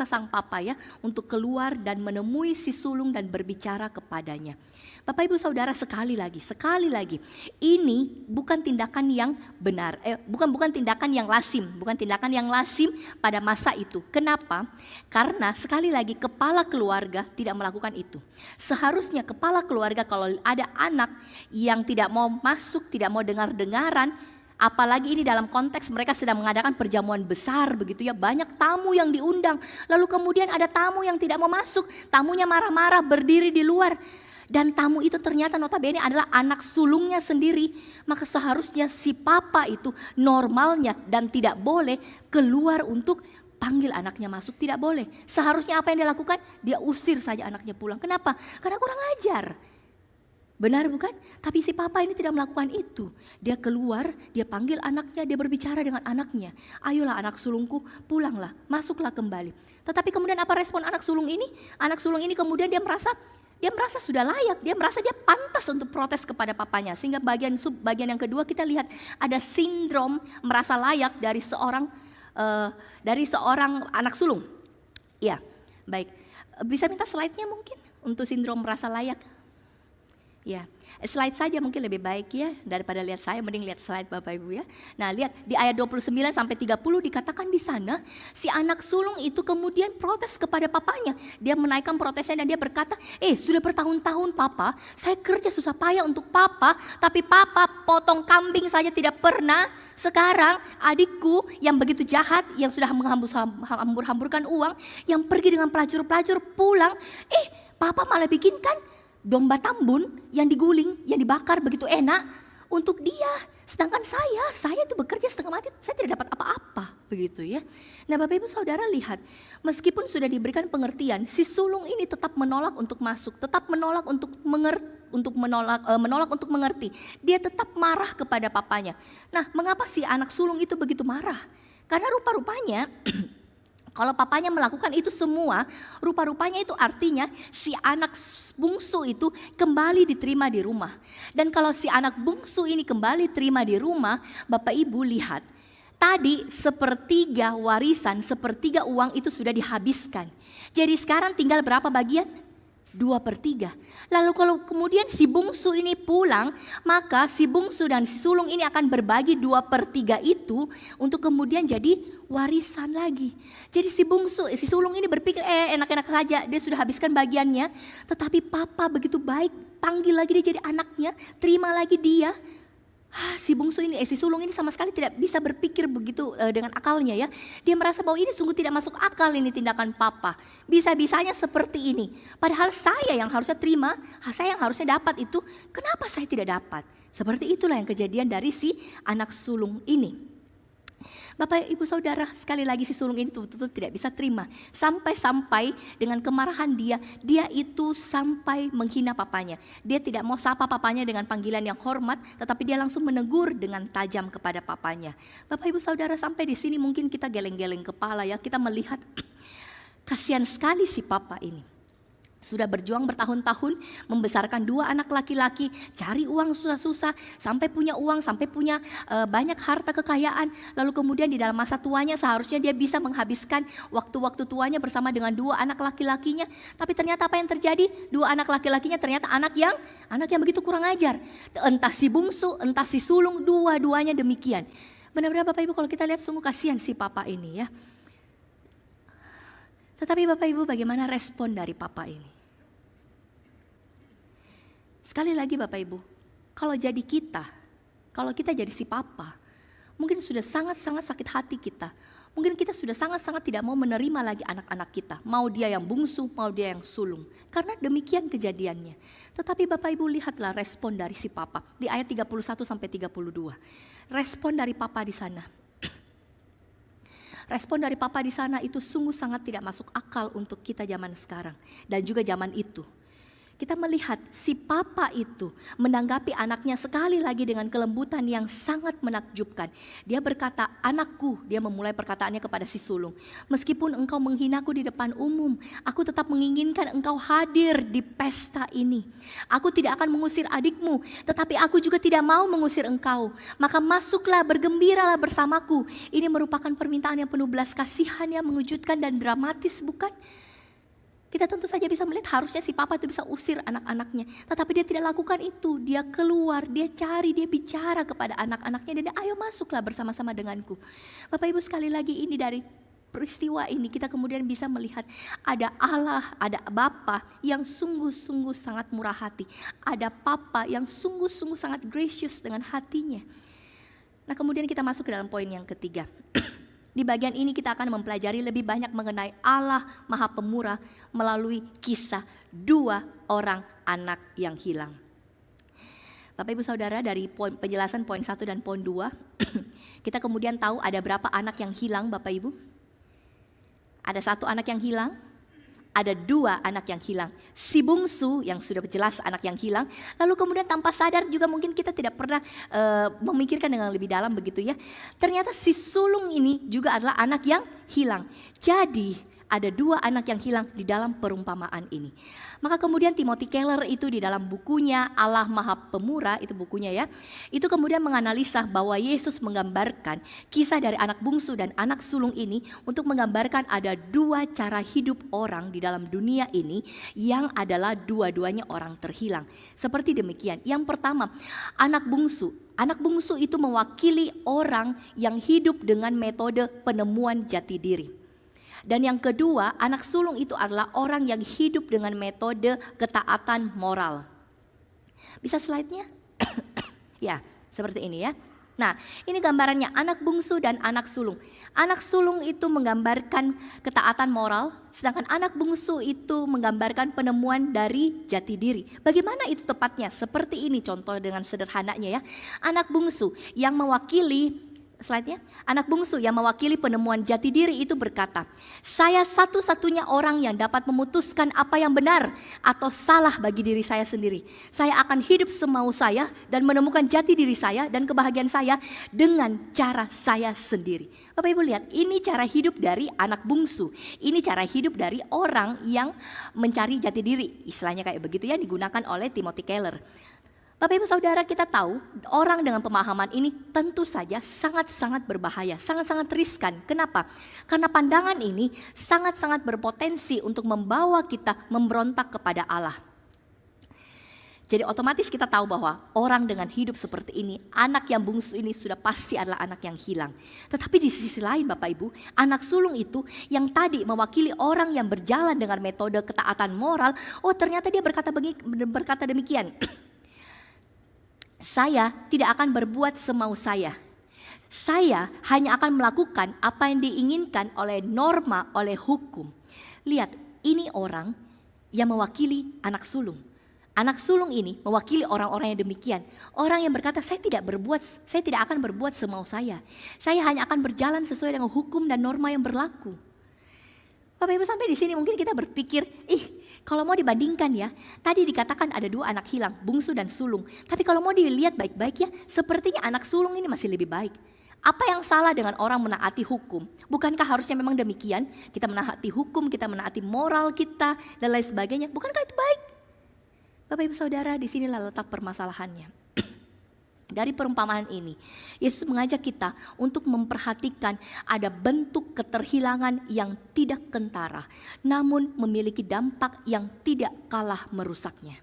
sang papa ya untuk keluar dan menemui si sulung dan berbicara kepadanya. Bapak Ibu Saudara sekali lagi, ini bukan tindakan yang benar, bukan tindakan yang lazim pada masa itu. Kenapa? Karena sekali lagi kepala keluarga tidak melakukan itu. Seharusnya kepala keluarga kalau ada anak yang tidak mau masuk, tidak mau dengar-dengaran, apalagi ini dalam konteks mereka sedang mengadakan perjamuan besar begitu ya, banyak tamu yang diundang. Lalu kemudian ada tamu yang tidak mau masuk, tamunya marah-marah berdiri di luar. Dan tamu itu ternyata notabene adalah anak sulungnya sendiri. Maka seharusnya si papa itu normalnya dan tidak boleh keluar untuk panggil anaknya masuk, tidak boleh. Seharusnya apa yang dia lakukan? Dia usir saja anaknya pulang. Kenapa? Karena kurang ajar. Benar bukan? Tapi si papa ini tidak melakukan itu. Dia keluar, dia panggil anaknya, dia berbicara dengan anaknya. Ayolah anak sulungku, pulanglah, masuklah kembali. Tetapi kemudian apa respon anak sulung ini? Anak sulung ini kemudian dia merasa sudah layak, dia merasa dia pantas untuk protes kepada papanya. Sehingga bagian yang kedua kita lihat ada sindrom merasa layak dari seorang anak sulung. Ya, baik. Bisa minta slide-nya mungkin untuk sindrom merasa layak. Ya, slide saja mungkin lebih baik ya, daripada lihat saya, mending lihat slide Bapak Ibu ya. Nah, lihat di ayat 29 sampai 30 dikatakan di sana si anak sulung itu kemudian protes kepada papanya. Dia menaikkan protesnya dan dia berkata, sudah bertahun-tahun papa, saya kerja susah payah untuk papa, tapi papa potong kambing saja tidak pernah. Sekarang adikku yang begitu jahat, yang sudah menghambur-hamburkan uang, yang pergi dengan pelacur-pelacur pulang, papa malah bikinkan domba tambun yang diguling, yang dibakar begitu enak. untuk dia. Sedangkan saya itu bekerja setengah mati, saya tidak dapat apa-apa, begitu ya. Nah Bapak Ibu Saudara lihat, meskipun sudah diberikan pengertian, si sulung ini tetap menolak untuk masuk, tetap menolak untuk menolak untuk mengerti. Dia tetap marah kepada papanya. Nah, mengapa si anak sulung itu begitu marah? Karena rupa-rupanya kalau papanya melakukan itu semua, rupa-rupanya itu artinya si anak bungsu itu kembali diterima di rumah. Dan kalau si anak bungsu ini kembali terima di rumah, Bapak Ibu lihat, tadi sepertiga warisan, sepertiga uang itu sudah dihabiskan. Jadi sekarang tinggal berapa bagian? 2/3. Lalu kalau kemudian si bungsu ini pulang, maka si bungsu dan si sulung ini akan berbagi 2/3 itu untuk kemudian jadi warisan lagi. Jadi si sulung ini berpikir enak-enak saja, dia sudah habiskan bagiannya. Tetapi papa begitu baik, panggil lagi dia jadi anaknya, terima lagi dia. Si sulung ini sama sekali tidak bisa berpikir begitu dengan akalnya ya. Dia merasa bahwa ini sungguh tidak masuk akal ini tindakan papa. Bisa-bisanya seperti ini. Padahal saya yang harusnya terima, saya yang harusnya dapat itu. Kenapa saya tidak dapat? Seperti itulah yang kejadian dari si anak sulung ini. Bapak Ibu Saudara, sekali lagi si sulung ini betul-betul tidak bisa terima. Sampai-sampai dengan kemarahan dia itu sampai menghina papanya. Dia tidak mau sapa papanya dengan panggilan yang hormat, tetapi dia langsung menegur dengan tajam kepada papanya. Bapak Ibu Saudara, sampai di sini mungkin kita geleng-geleng kepala ya, kita melihat kasihan sekali si papa ini. Sudah berjuang bertahun-tahun membesarkan 2 anak laki-laki, cari uang susah-susah, sampai punya uang, sampai punya banyak harta kekayaan. Lalu kemudian di dalam masa tuanya seharusnya dia bisa menghabiskan waktu-waktu tuanya bersama dengan 2 anak laki-lakinya. Tapi ternyata apa yang terjadi? 2 anak laki-lakinya ternyata anak yang begitu kurang ajar. Entah si bungsu, entah si sulung, dua-duanya demikian. Benar-benar Bapak Ibu kalau kita lihat sungguh kasihan si papa ini ya. Tetapi Bapak Ibu bagaimana respon dari papa ini? Sekali lagi Bapak Ibu, kalau kita jadi si papa, mungkin sudah sangat-sangat sakit hati kita. Mungkin kita sudah sangat-sangat tidak mau menerima lagi anak-anak kita. Mau dia yang bungsu, mau dia yang sulung. Karena demikian kejadiannya. Tetapi Bapak Ibu lihatlah respon dari si papa di ayat 31 sampai 32. Respon dari papa di sana. Respon dari papa di sana itu sungguh sangat tidak masuk akal untuk kita zaman sekarang dan juga zaman itu. Kita melihat si papa itu menanggapi anaknya sekali lagi dengan kelembutan yang sangat menakjubkan. Dia berkata, anakku, dia memulai perkataannya kepada si sulung. Meskipun engkau menghinaku di depan umum, aku tetap menginginkan engkau hadir di pesta ini. Aku tidak akan mengusir adikmu, tetapi aku juga tidak mau mengusir engkau. Maka masuklah, bergembiralah bersamaku. Ini merupakan permintaan yang penuh belas kasihan, yang mengejutkan dan dramatis, bukan? Kita tentu saja bisa melihat harusnya si papa itu bisa usir anak-anaknya. Tetapi dia tidak lakukan itu. Dia keluar, dia cari, dia bicara kepada anak-anaknya. Dan dia, ayo masuklah bersama-sama denganku. Bapak Ibu sekali lagi ini dari peristiwa ini kita kemudian bisa melihat ada Allah, ada Bapa yang sungguh-sungguh sangat murah hati. Ada Papa yang sungguh-sungguh sangat gracious dengan hatinya. Nah kemudian kita masuk ke dalam poin yang ketiga. Di bagian ini kita akan mempelajari lebih banyak mengenai Allah Maha Pemurah melalui kisah 2 orang anak yang hilang. Bapak Ibu Saudara, dari penjelasan poin 1 dan poin 2, kita kemudian tahu ada berapa anak yang hilang Bapak Ibu? Ada 1 anak yang hilang, ada 2 anak yang hilang. Si bungsu yang sudah jelas anak yang hilang, lalu kemudian tanpa sadar juga mungkin kita tidak pernah memikirkan dengan lebih dalam begitu ya. Ternyata si sulung ini juga adalah anak yang hilang. Jadi ada 2 anak yang hilang di dalam perumpamaan ini. Maka kemudian Timothy Keller itu di dalam bukunya Allah Maha Pemurah, itu bukunya ya, itu kemudian menganalisa bahwa Yesus menggambarkan kisah dari anak bungsu dan anak sulung ini untuk menggambarkan ada 2 cara hidup orang di dalam dunia ini yang adalah dua-duanya orang terhilang. Seperti demikian. Yang pertama, anak bungsu. Anak bungsu itu mewakili orang yang hidup dengan metode penemuan jati diri. Dan yang kedua, anak sulung itu adalah orang yang hidup dengan metode ketaatan moral. Bisa slide-nya? Ya, seperti ini ya. Nah, ini gambarannya anak bungsu dan anak sulung. Anak sulung itu menggambarkan ketaatan moral, sedangkan anak bungsu itu menggambarkan penemuan dari jati diri. Bagaimana itu tepatnya? Seperti ini contoh dengan sederhananya ya. Anak bungsu yang mewakili slide-nya, anak bungsu yang mewakili penemuan jati diri itu berkata, saya satu-satunya orang yang dapat memutuskan apa yang benar atau salah bagi diri saya sendiri. Saya akan hidup semau saya dan menemukan jati diri saya dan kebahagiaan saya dengan cara saya sendiri. Bapak Ibu lihat, ini cara hidup dari anak bungsu. Ini cara hidup dari orang yang mencari jati diri. Istilahnya kayak begitu ya, digunakan oleh Timothy Keller. Bapak Ibu Saudara, kita tahu orang dengan pemahaman ini tentu saja sangat-sangat berbahaya, sangat-sangat riskan. Kenapa? Karena pandangan ini sangat-sangat berpotensi untuk membawa kita memberontak kepada Allah. Jadi otomatis kita tahu bahwa orang dengan hidup seperti ini, anak yang bungsu ini sudah pasti adalah anak yang hilang. Tetapi di sisi lain Bapak Ibu, anak sulung itu yang tadi mewakili orang yang berjalan dengan metode ketaatan moral, oh ternyata dia berkata demikian. Saya tidak akan berbuat semau saya. Saya hanya akan melakukan apa yang diinginkan oleh norma, oleh hukum. Lihat, ini orang yang mewakili anak sulung. Anak sulung ini mewakili orang-orang yang demikian. Orang yang berkata, saya tidak akan berbuat semau saya. Saya hanya akan berjalan sesuai dengan hukum dan norma yang berlaku. Bapak Ibu sampai di sini mungkin kita berpikir, kalau mau dibandingkan ya, tadi dikatakan ada 2 anak hilang, bungsu dan sulung. Tapi kalau mau dilihat baik-baik ya, sepertinya anak sulung ini masih lebih baik. Apa yang salah dengan orang menaati hukum? Bukankah harusnya memang demikian? Kita menaati hukum, kita menaati moral kita, dan lain sebagainya. Bukankah itu baik? Bapak Ibu Saudara, di sinilah letak permasalahannya. Dari perumpamaan ini, Yesus mengajak kita untuk memperhatikan ada bentuk keterhilangan yang tidak kentara, namun memiliki dampak yang tidak kalah merusaknya.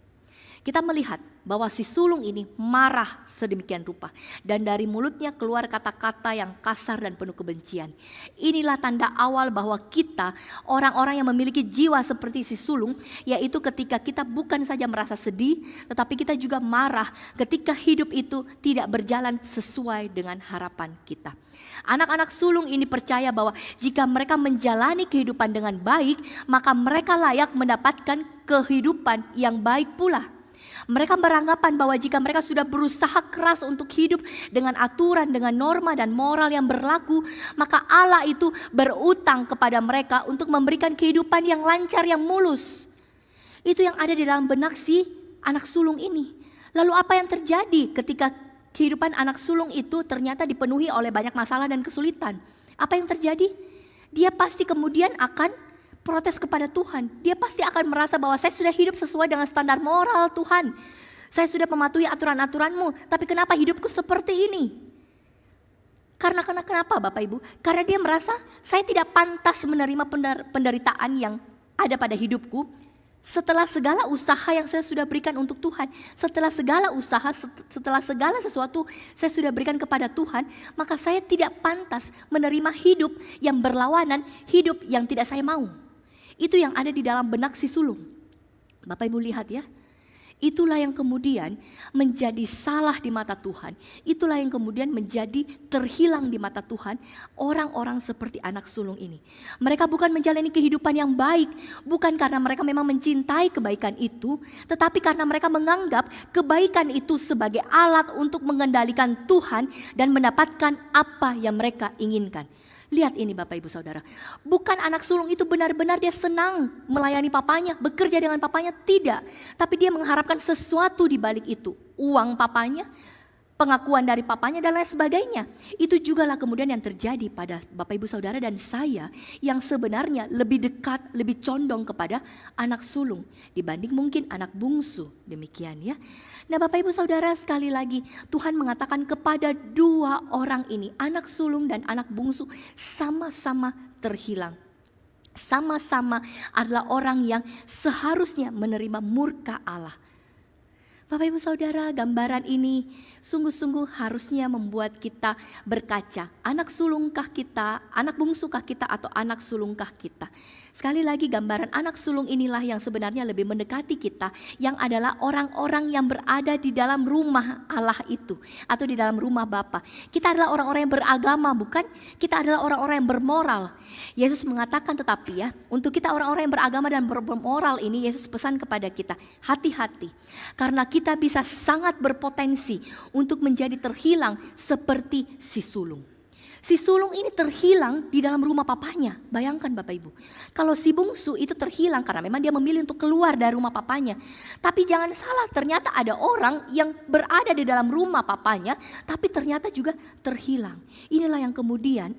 Kita melihat bahwa si sulung ini marah sedemikian rupa dan dari mulutnya keluar kata-kata yang kasar dan penuh kebencian. Inilah tanda awal bahwa kita orang-orang yang memiliki jiwa seperti si sulung, yaitu ketika kita bukan saja merasa sedih tetapi kita juga marah ketika hidup itu tidak berjalan sesuai dengan harapan kita. Anak-anak sulung ini percaya bahwa jika mereka menjalani kehidupan dengan baik, maka mereka layak mendapatkan kehidupan yang baik pula. Mereka beranggapan bahwa jika mereka sudah berusaha keras untuk hidup dengan aturan, dengan norma dan moral yang berlaku, maka Allah itu berutang kepada mereka untuk memberikan kehidupan yang lancar, yang mulus. Itu yang ada di dalam benak si anak sulung ini. Lalu apa yang terjadi ketika kehidupan anak sulung itu ternyata dipenuhi oleh banyak masalah dan kesulitan? Apa yang terjadi? Dia pasti kemudian akan protes kepada Tuhan. Dia pasti akan merasa bahwa saya sudah hidup sesuai dengan standar moral Tuhan. Saya sudah mematuhi aturan-aturan-Mu, tapi kenapa hidupku seperti ini? Karena kenapa Bapak Ibu? Karena dia merasa saya tidak pantas menerima penderitaan yang ada pada hidupku. Setelah segala usaha yang saya sudah berikan untuk Tuhan, setelah segala usaha, setelah segala sesuatu saya sudah berikan kepada Tuhan, maka saya tidak pantas menerima hidup yang berlawanan, hidup yang tidak saya mau. Itu yang ada di dalam benak si sulung. Bapak Ibu lihat ya, itulah yang kemudian menjadi salah di mata Tuhan. Itulah yang kemudian menjadi terhilang di mata Tuhan orang-orang seperti anak sulung ini. Mereka bukan menjalani kehidupan yang baik, bukan karena mereka memang mencintai kebaikan itu, tetapi karena mereka menganggap kebaikan itu sebagai alat untuk mengendalikan Tuhan dan mendapatkan apa yang mereka inginkan. Lihat ini Bapak Ibu Saudara, bukan anak sulung itu benar-benar dia senang melayani papanya, bekerja dengan papanya, tidak. Tapi dia mengharapkan sesuatu di balik itu, uang papanya, pengakuan dari papanya dan lain sebagainya. Itu jugalah kemudian yang terjadi pada Bapak Ibu Saudara dan saya yang sebenarnya lebih dekat, lebih condong kepada anak sulung dibanding mungkin anak bungsu, demikian ya. Nah Bapak Ibu Saudara, sekali lagi Tuhan mengatakan kepada 2 orang ini, anak sulung dan anak bungsu sama-sama terhilang. Sama-sama adalah orang yang seharusnya menerima murka Allah. Bapak Ibu Saudara, gambaran ini sungguh-sungguh harusnya membuat kita berkaca. Anak sulungkah kita, anak bungsukah kita atau anak sulungkah kita? Sekali lagi gambaran anak sulung inilah yang sebenarnya lebih mendekati kita, yang adalah orang-orang yang berada di dalam rumah Allah itu, atau di dalam rumah Bapa. Kita adalah orang-orang yang beragama, bukan? Kita adalah orang-orang yang bermoral. Yesus mengatakan tetapi ya, untuk kita orang-orang yang beragama dan bermoral ini, Yesus pesan kepada kita, hati-hati. Karena kita bisa sangat berpotensi untuk menjadi terhilang seperti si sulung. Si sulung ini terhilang di dalam rumah papanya. Bayangkan Bapak Ibu. Kalau si bungsu itu terhilang karena memang dia memilih untuk keluar dari rumah papanya. Tapi jangan salah, ternyata ada orang yang berada di dalam rumah papanya, tapi ternyata juga terhilang. Inilah yang kemudian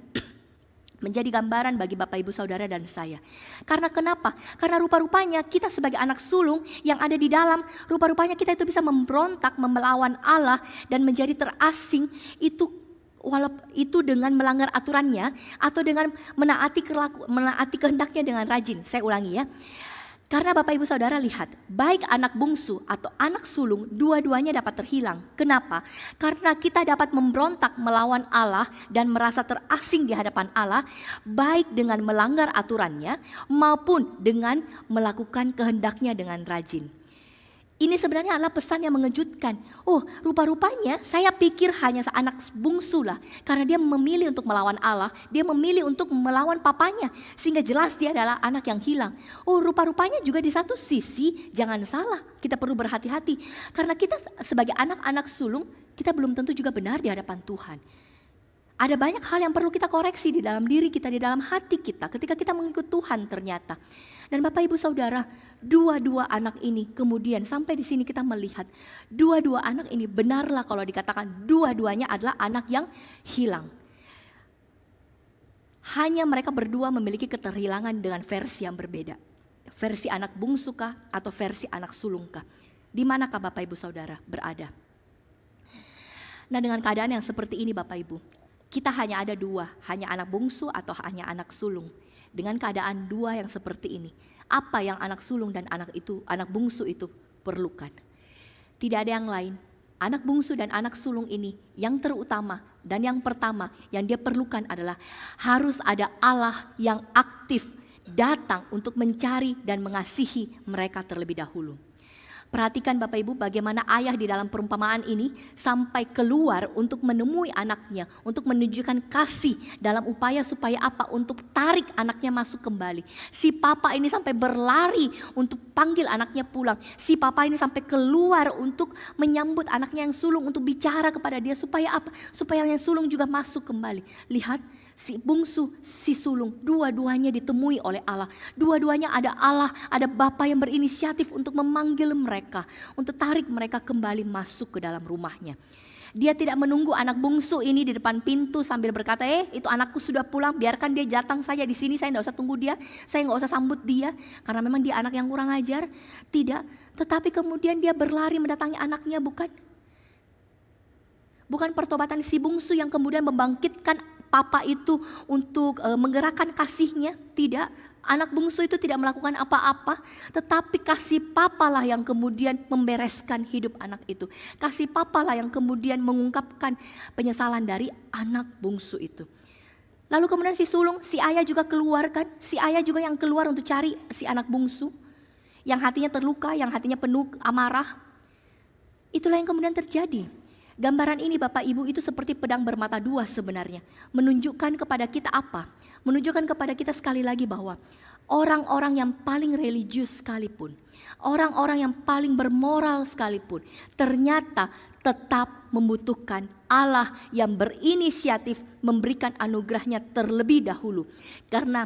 menjadi gambaran bagi Bapak Ibu Saudara dan saya. Karena kenapa? Karena rupa-rupanya kita sebagai anak sulung yang ada di dalam, rupa-rupanya kita itu bisa memberontak, melawan Allah dan menjadi terasing walaupun itu dengan melanggar aturannya atau dengan menaati kehendaknya dengan rajin. Saya ulangi ya. Karena Bapak Ibu Saudara lihat, baik anak bungsu atau anak sulung, dua-duanya dapat terhilang. Kenapa? Karena kita dapat memberontak melawan Allah dan merasa terasing di hadapan Allah, baik dengan melanggar aturannya maupun dengan melakukan kehendaknya dengan rajin. Ini sebenarnya adalah pesan yang mengejutkan. Oh, rupa-rupanya saya pikir hanya anak bungsu lah. Karena dia memilih untuk melawan Allah. Dia memilih untuk melawan papanya. Sehingga jelas dia adalah anak yang hilang. Oh, rupa-rupanya juga di satu sisi jangan salah. Kita perlu berhati-hati. Karena kita sebagai anak-anak sulung, kita belum tentu juga benar di hadapan Tuhan. Ada banyak hal yang perlu kita koreksi di dalam diri kita, di dalam hati kita. Ketika kita mengikut Tuhan ternyata. Dan Bapak Ibu Saudara, dua-dua anak ini kemudian sampai di sini kita melihat dua-dua anak ini benarlah kalau dikatakan dua-duanya adalah anak yang hilang. Hanya mereka berdua memiliki keterhilangan dengan versi yang berbeda. Versi anak bungsu kah atau versi anak sulung kah? Di manakah Bapak Ibu Saudara berada? Nah, dengan keadaan yang seperti ini Bapak Ibu, kita hanya ada dua, hanya anak bungsu atau hanya anak sulung. Dengan keadaan dua yang seperti ini, apa yang anak sulung dan anak bungsu itu perlukan? Tidak ada yang lain. Anak bungsu dan anak sulung ini yang terutama dan yang pertama yang dia perlukan adalah harus ada Allah yang aktif datang untuk mencari dan mengasihi mereka terlebih dahulu. Perhatikan Bapak Ibu bagaimana ayah di dalam perumpamaan ini sampai keluar untuk menemui anaknya, untuk menunjukkan kasih dalam upaya supaya apa? Untuk tarik anaknya masuk kembali. Si papa ini sampai berlari untuk panggil anaknya pulang. Si papa ini sampai keluar untuk menyambut anaknya yang sulung, untuk bicara kepada dia supaya apa? Supaya yang sulung juga masuk kembali. Lihat, si bungsu, si sulung, dua-duanya ditemui oleh Allah. Dua-duanya ada Allah, ada Bapa yang berinisiatif untuk memanggil mereka, untuk tarik mereka kembali masuk ke dalam rumahnya. Dia tidak menunggu anak bungsu ini di depan pintu sambil berkata, itu anakku sudah pulang, biarkan dia datang saja di sini, saya tidak usah tunggu dia, saya tidak usah sambut dia, karena memang dia anak yang kurang ajar. Tidak, tetapi kemudian dia berlari mendatangi anaknya, bukan? Bukan pertobatan si bungsu yang kemudian membangkitkan papa itu untuk menggerakkan kasihnya, tidak. Anak bungsu itu tidak melakukan apa-apa, tetapi kasih papalah yang kemudian membereskan hidup anak itu. Kasih papalah yang kemudian mengungkapkan penyesalan dari anak bungsu itu. Lalu kemudian si sulung, si ayah juga keluar kan, si ayah juga yang keluar untuk cari si anak bungsu, yang hatinya terluka, yang hatinya penuh amarah. Itulah yang kemudian terjadi. Gambaran ini Bapak Ibu itu seperti pedang bermata dua sebenarnya. Menunjukkan kepada kita apa? Menunjukkan kepada kita sekali lagi bahwa orang-orang yang paling religius sekalipun, orang-orang yang paling bermoral sekalipun, ternyata tetap membutuhkan Allah yang berinisiatif memberikan anugerahnya terlebih dahulu. Karena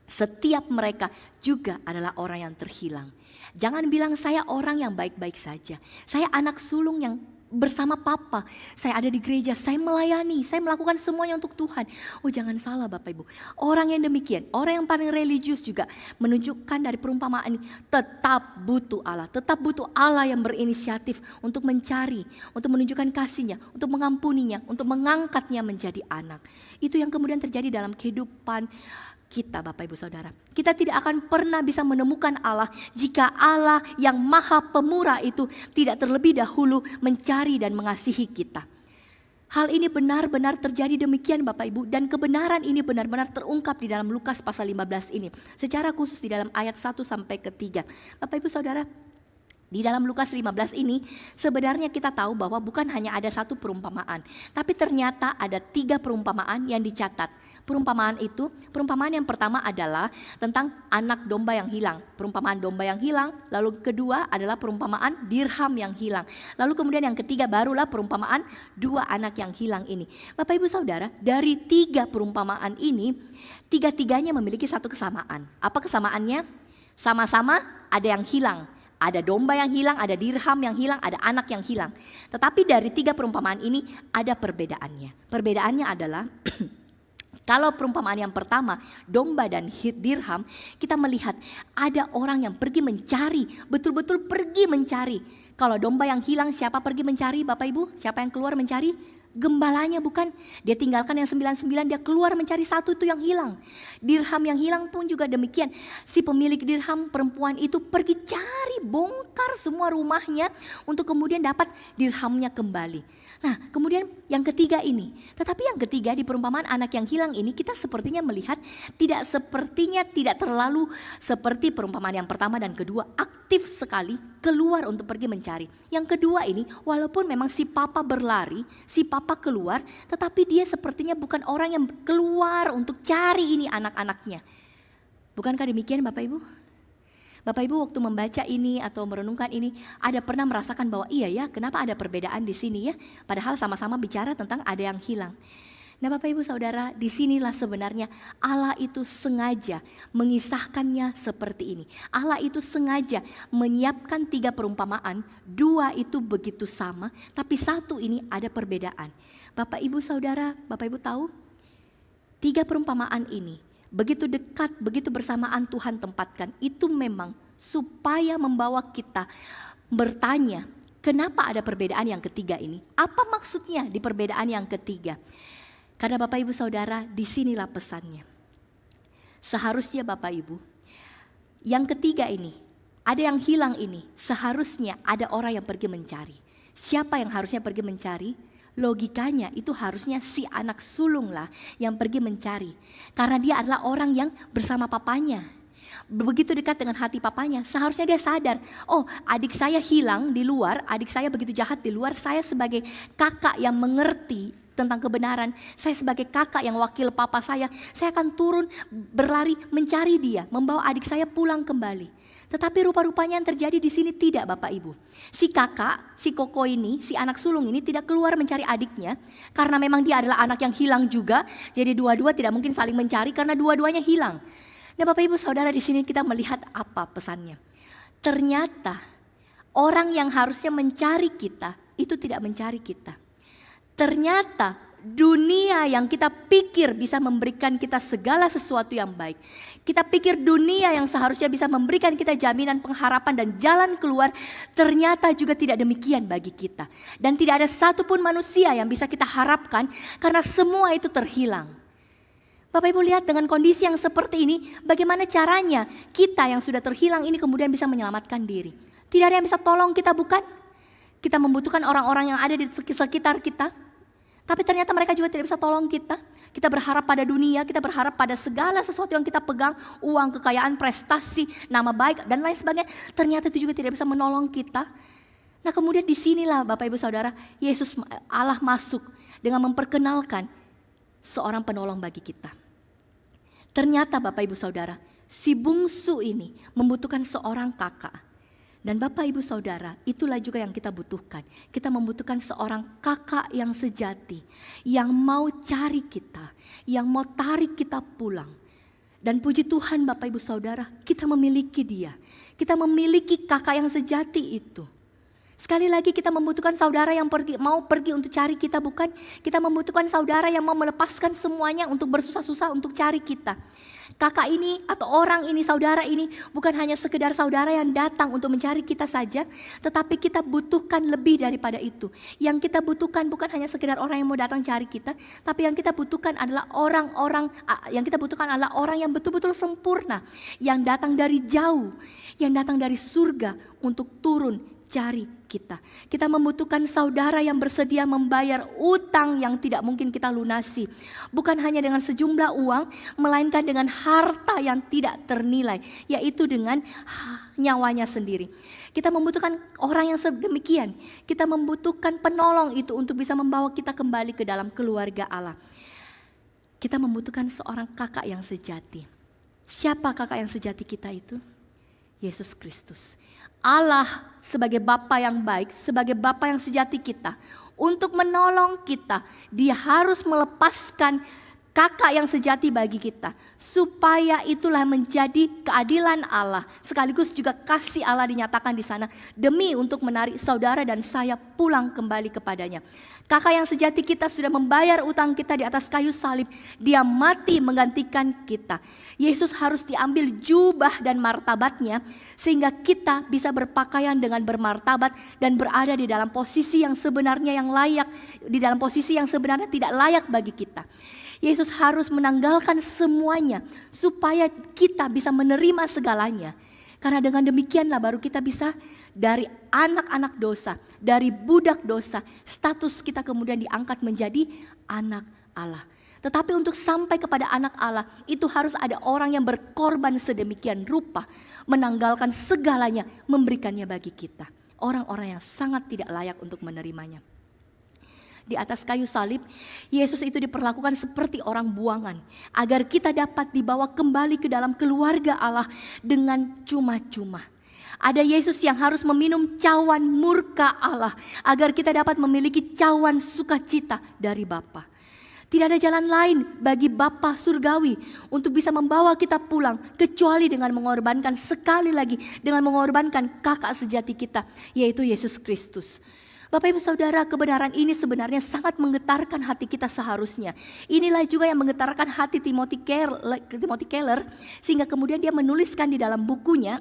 setiap mereka juga adalah orang yang terhilang. Jangan bilang saya orang yang baik-baik saja. Saya anak sulung yang bersama papa, saya ada di gereja, saya melayani, saya melakukan semuanya untuk Tuhan. Oh, jangan salah Bapak Ibu, orang yang demikian, orang yang paling religius juga menunjukkan dari perumpamaan ini tetap butuh Allah yang berinisiatif untuk mencari, untuk menunjukkan kasihnya, untuk mengampuninya, untuk mengangkatnya menjadi anak. Itu yang kemudian terjadi dalam kehidupan kita Bapak Ibu Saudara. Kita tidak akan pernah bisa menemukan Allah jika Allah yang maha pemurah itu tidak terlebih dahulu mencari dan mengasihi kita. Hal ini benar-benar terjadi demikian Bapak Ibu, dan kebenaran ini benar-benar terungkap di dalam Lukas pasal 15 ini. Secara khusus di dalam ayat 1 sampai ke 3. Bapak Ibu Saudara, di dalam Lukas 15 ini sebenarnya kita tahu bahwa bukan hanya ada satu perumpamaan, tapi ternyata ada 3 perumpamaan yang dicatat. Perumpamaan yang pertama adalah tentang anak domba yang hilang. Perumpamaan domba yang hilang, lalu kedua adalah perumpamaan dirham yang hilang. Lalu kemudian yang ketiga barulah perumpamaan 2 anak yang hilang ini. Bapak Ibu Saudara, dari 3 perumpamaan ini, 3-tiganya memiliki satu kesamaan. Apa kesamaannya? Sama-sama ada yang hilang. Ada domba yang hilang, ada dirham yang hilang, ada anak yang hilang. Tetapi dari 3 perumpamaan ini ada perbedaannya. Perbedaannya adalah kalau perumpamaan yang pertama, domba dan dirham, kita melihat ada orang yang pergi mencari, betul-betul pergi mencari. Kalau domba yang hilang, siapa pergi mencari Bapak Ibu? Siapa yang keluar mencari? Gembalanya bukan? Dia tinggalkan yang 99, dia keluar mencari satu itu yang hilang. Dirham yang hilang pun juga demikian. Si pemilik dirham perempuan itu pergi cari, bongkar semua rumahnya untuk kemudian dapat dirhamnya kembali. Nah, kemudian yang ketiga ini, tetapi yang ketiga di perumpamaan anak yang hilang ini kita sepertinya melihat tidak terlalu seperti perumpamaan yang pertama dan kedua, aktif sekali keluar untuk pergi mencari. Yang kedua ini, walaupun memang si papa berlari, si papa keluar, tetapi dia sepertinya bukan orang yang keluar untuk cari ini anak-anaknya. Bukankah demikian Bapak Ibu? Bapak Ibu waktu membaca ini atau merenungkan ini, ada pernah merasakan bahwa iya ya, kenapa ada perbedaan di sini ya? Padahal sama-sama bicara tentang ada yang hilang. Nah Bapak Ibu Saudara, disinilah sebenarnya Allah itu sengaja mengisahkannya seperti ini. Allah itu sengaja menyiapkan 3 perumpamaan, 2 itu begitu sama, tapi 1 ini ada perbedaan. Bapak Ibu Saudara, Bapak Ibu tahu, 3 perumpamaan ini begitu dekat, begitu bersamaan Tuhan tempatkan, itu memang supaya membawa kita bertanya, kenapa ada perbedaan yang ketiga ini? Apa maksudnya di perbedaan yang ketiga? Karena Bapak Ibu Saudara, disinilah pesannya. Seharusnya Bapak Ibu, yang ketiga ini, ada yang hilang ini, seharusnya ada orang yang pergi mencari. Siapa yang harusnya pergi mencari? Logikanya itu harusnya si anak sulung lah yang pergi mencari. Karena dia adalah orang yang bersama papanya. Begitu dekat dengan hati papanya, seharusnya dia sadar, oh adik saya hilang di luar, adik saya begitu jahat di luar, saya sebagai kakak yang mengerti tentang kebenaran, saya sebagai kakak yang wakil papa saya akan turun berlari mencari dia, membawa adik saya pulang kembali. Tetapi rupa-rupanya yang terjadi di sini tidak Bapak Ibu. Si kakak, si koko ini, si anak sulung ini tidak keluar mencari adiknya. Karena memang dia adalah anak yang hilang juga. Jadi dua-dua tidak mungkin saling mencari karena dua-duanya hilang. Nah Bapak Ibu Saudara, di sini kita melihat apa pesannya. Ternyata orang yang harusnya mencari kita itu tidak mencari kita. Ternyata dunia yang kita pikir bisa memberikan kita segala sesuatu yang baik. Kita pikir dunia yang seharusnya bisa memberikan kita jaminan pengharapan dan jalan keluar, ternyata juga tidak demikian bagi kita. Dan tidak ada satupun manusia yang bisa kita harapkan karena semua itu terhilang. Bapak Ibu lihat dengan kondisi yang seperti ini, bagaimana caranya kita yang sudah terhilang ini kemudian bisa menyelamatkan diri. Tidak ada yang bisa tolong kita, bukan? Kita membutuhkan orang-orang yang ada di sekitar kita. Tapi ternyata mereka juga tidak bisa tolong kita. Kita berharap pada dunia, kita berharap pada segala sesuatu yang kita pegang, uang, kekayaan, prestasi, nama baik, dan lain sebagainya. Ternyata itu juga tidak bisa menolong kita. Nah kemudian disinilah Bapak Ibu Saudara, Allah masuk dengan memperkenalkan seorang penolong bagi kita. Ternyata Bapak Ibu Saudara, si bungsu ini membutuhkan seorang kakak. Dan Bapak Ibu Saudara, itulah juga yang kita butuhkan. Kita membutuhkan seorang kakak yang sejati, yang mau cari kita, yang mau tarik kita pulang. Dan puji Tuhan Bapak Ibu Saudara, kita memiliki dia. Kita memiliki kakak yang sejati itu. Sekali lagi kita membutuhkan saudara yang mau pergi untuk cari kita, bukan? Kita membutuhkan saudara yang mau melepaskan semuanya untuk bersusah-susah untuk cari kita. Kakak ini atau orang ini, saudara ini bukan hanya sekedar saudara yang datang untuk mencari kita saja, tetapi kita butuhkan lebih daripada itu. Yang kita butuhkan bukan hanya sekedar orang yang mau datang cari kita, tapi yang kita butuhkan adalah orang yang betul-betul sempurna, yang datang dari jauh, yang datang dari surga untuk turun cari kita. Kita membutuhkan saudara yang bersedia membayar utang yang tidak mungkin kita lunasi. Bukan hanya dengan sejumlah uang, melainkan dengan harta yang tidak ternilai, yaitu dengan nyawanya sendiri. Kita membutuhkan orang yang sedemikian. Kita membutuhkan penolong itu untuk bisa membawa kita kembali ke dalam keluarga Allah. Kita membutuhkan seorang kakak yang sejati. Siapa kakak yang sejati kita itu? Yesus Kristus. Allah sebagai Bapa yang baik, sebagai Bapa yang sejati kita, untuk menolong kita, Dia harus melepaskan kakak yang sejati bagi kita, supaya itulah menjadi keadilan Allah, sekaligus juga kasih Allah dinyatakan di sana demi untuk menarik saudara dan saya pulang kembali kepadanya. Kakak yang sejati kita sudah membayar utang kita di atas kayu salib. Dia mati menggantikan kita. Yesus harus diambil jubah dan martabatnya sehingga kita bisa berpakaian dengan bermartabat dan berada di dalam posisi yang sebenarnya yang layak, di dalam posisi yang sebenarnya tidak layak bagi kita. Yesus harus menanggalkan semuanya supaya kita bisa menerima segalanya. Karena dengan demikianlah baru kita bisa dari anak-anak dosa, dari budak dosa, status kita kemudian diangkat menjadi anak Allah. Tetapi untuk sampai kepada anak Allah, itu harus ada orang yang berkorban sedemikian rupa, menanggalkan segalanya, memberikannya bagi kita. Orang-orang yang sangat tidak layak untuk menerimanya. Di atas kayu salib, Yesus itu diperlakukan seperti orang buangan, agar kita dapat dibawa kembali ke dalam keluarga Allah dengan cuma-cuma. Ada Yesus yang harus meminum cawan murka Allah, agar kita dapat memiliki cawan sukacita dari Bapa. Tidak ada jalan lain bagi Bapa surgawi untuk bisa membawa kita pulang, kecuali dengan mengorbankan sekali lagi, dengan mengorbankan kakak sejati kita, yaitu Yesus Kristus. Bapak Ibu Saudara, kebenaran ini sebenarnya sangat menggetarkan hati kita seharusnya. Inilah juga yang menggetarkan hati Timothy Keller, sehingga kemudian dia menuliskan di dalam bukunya,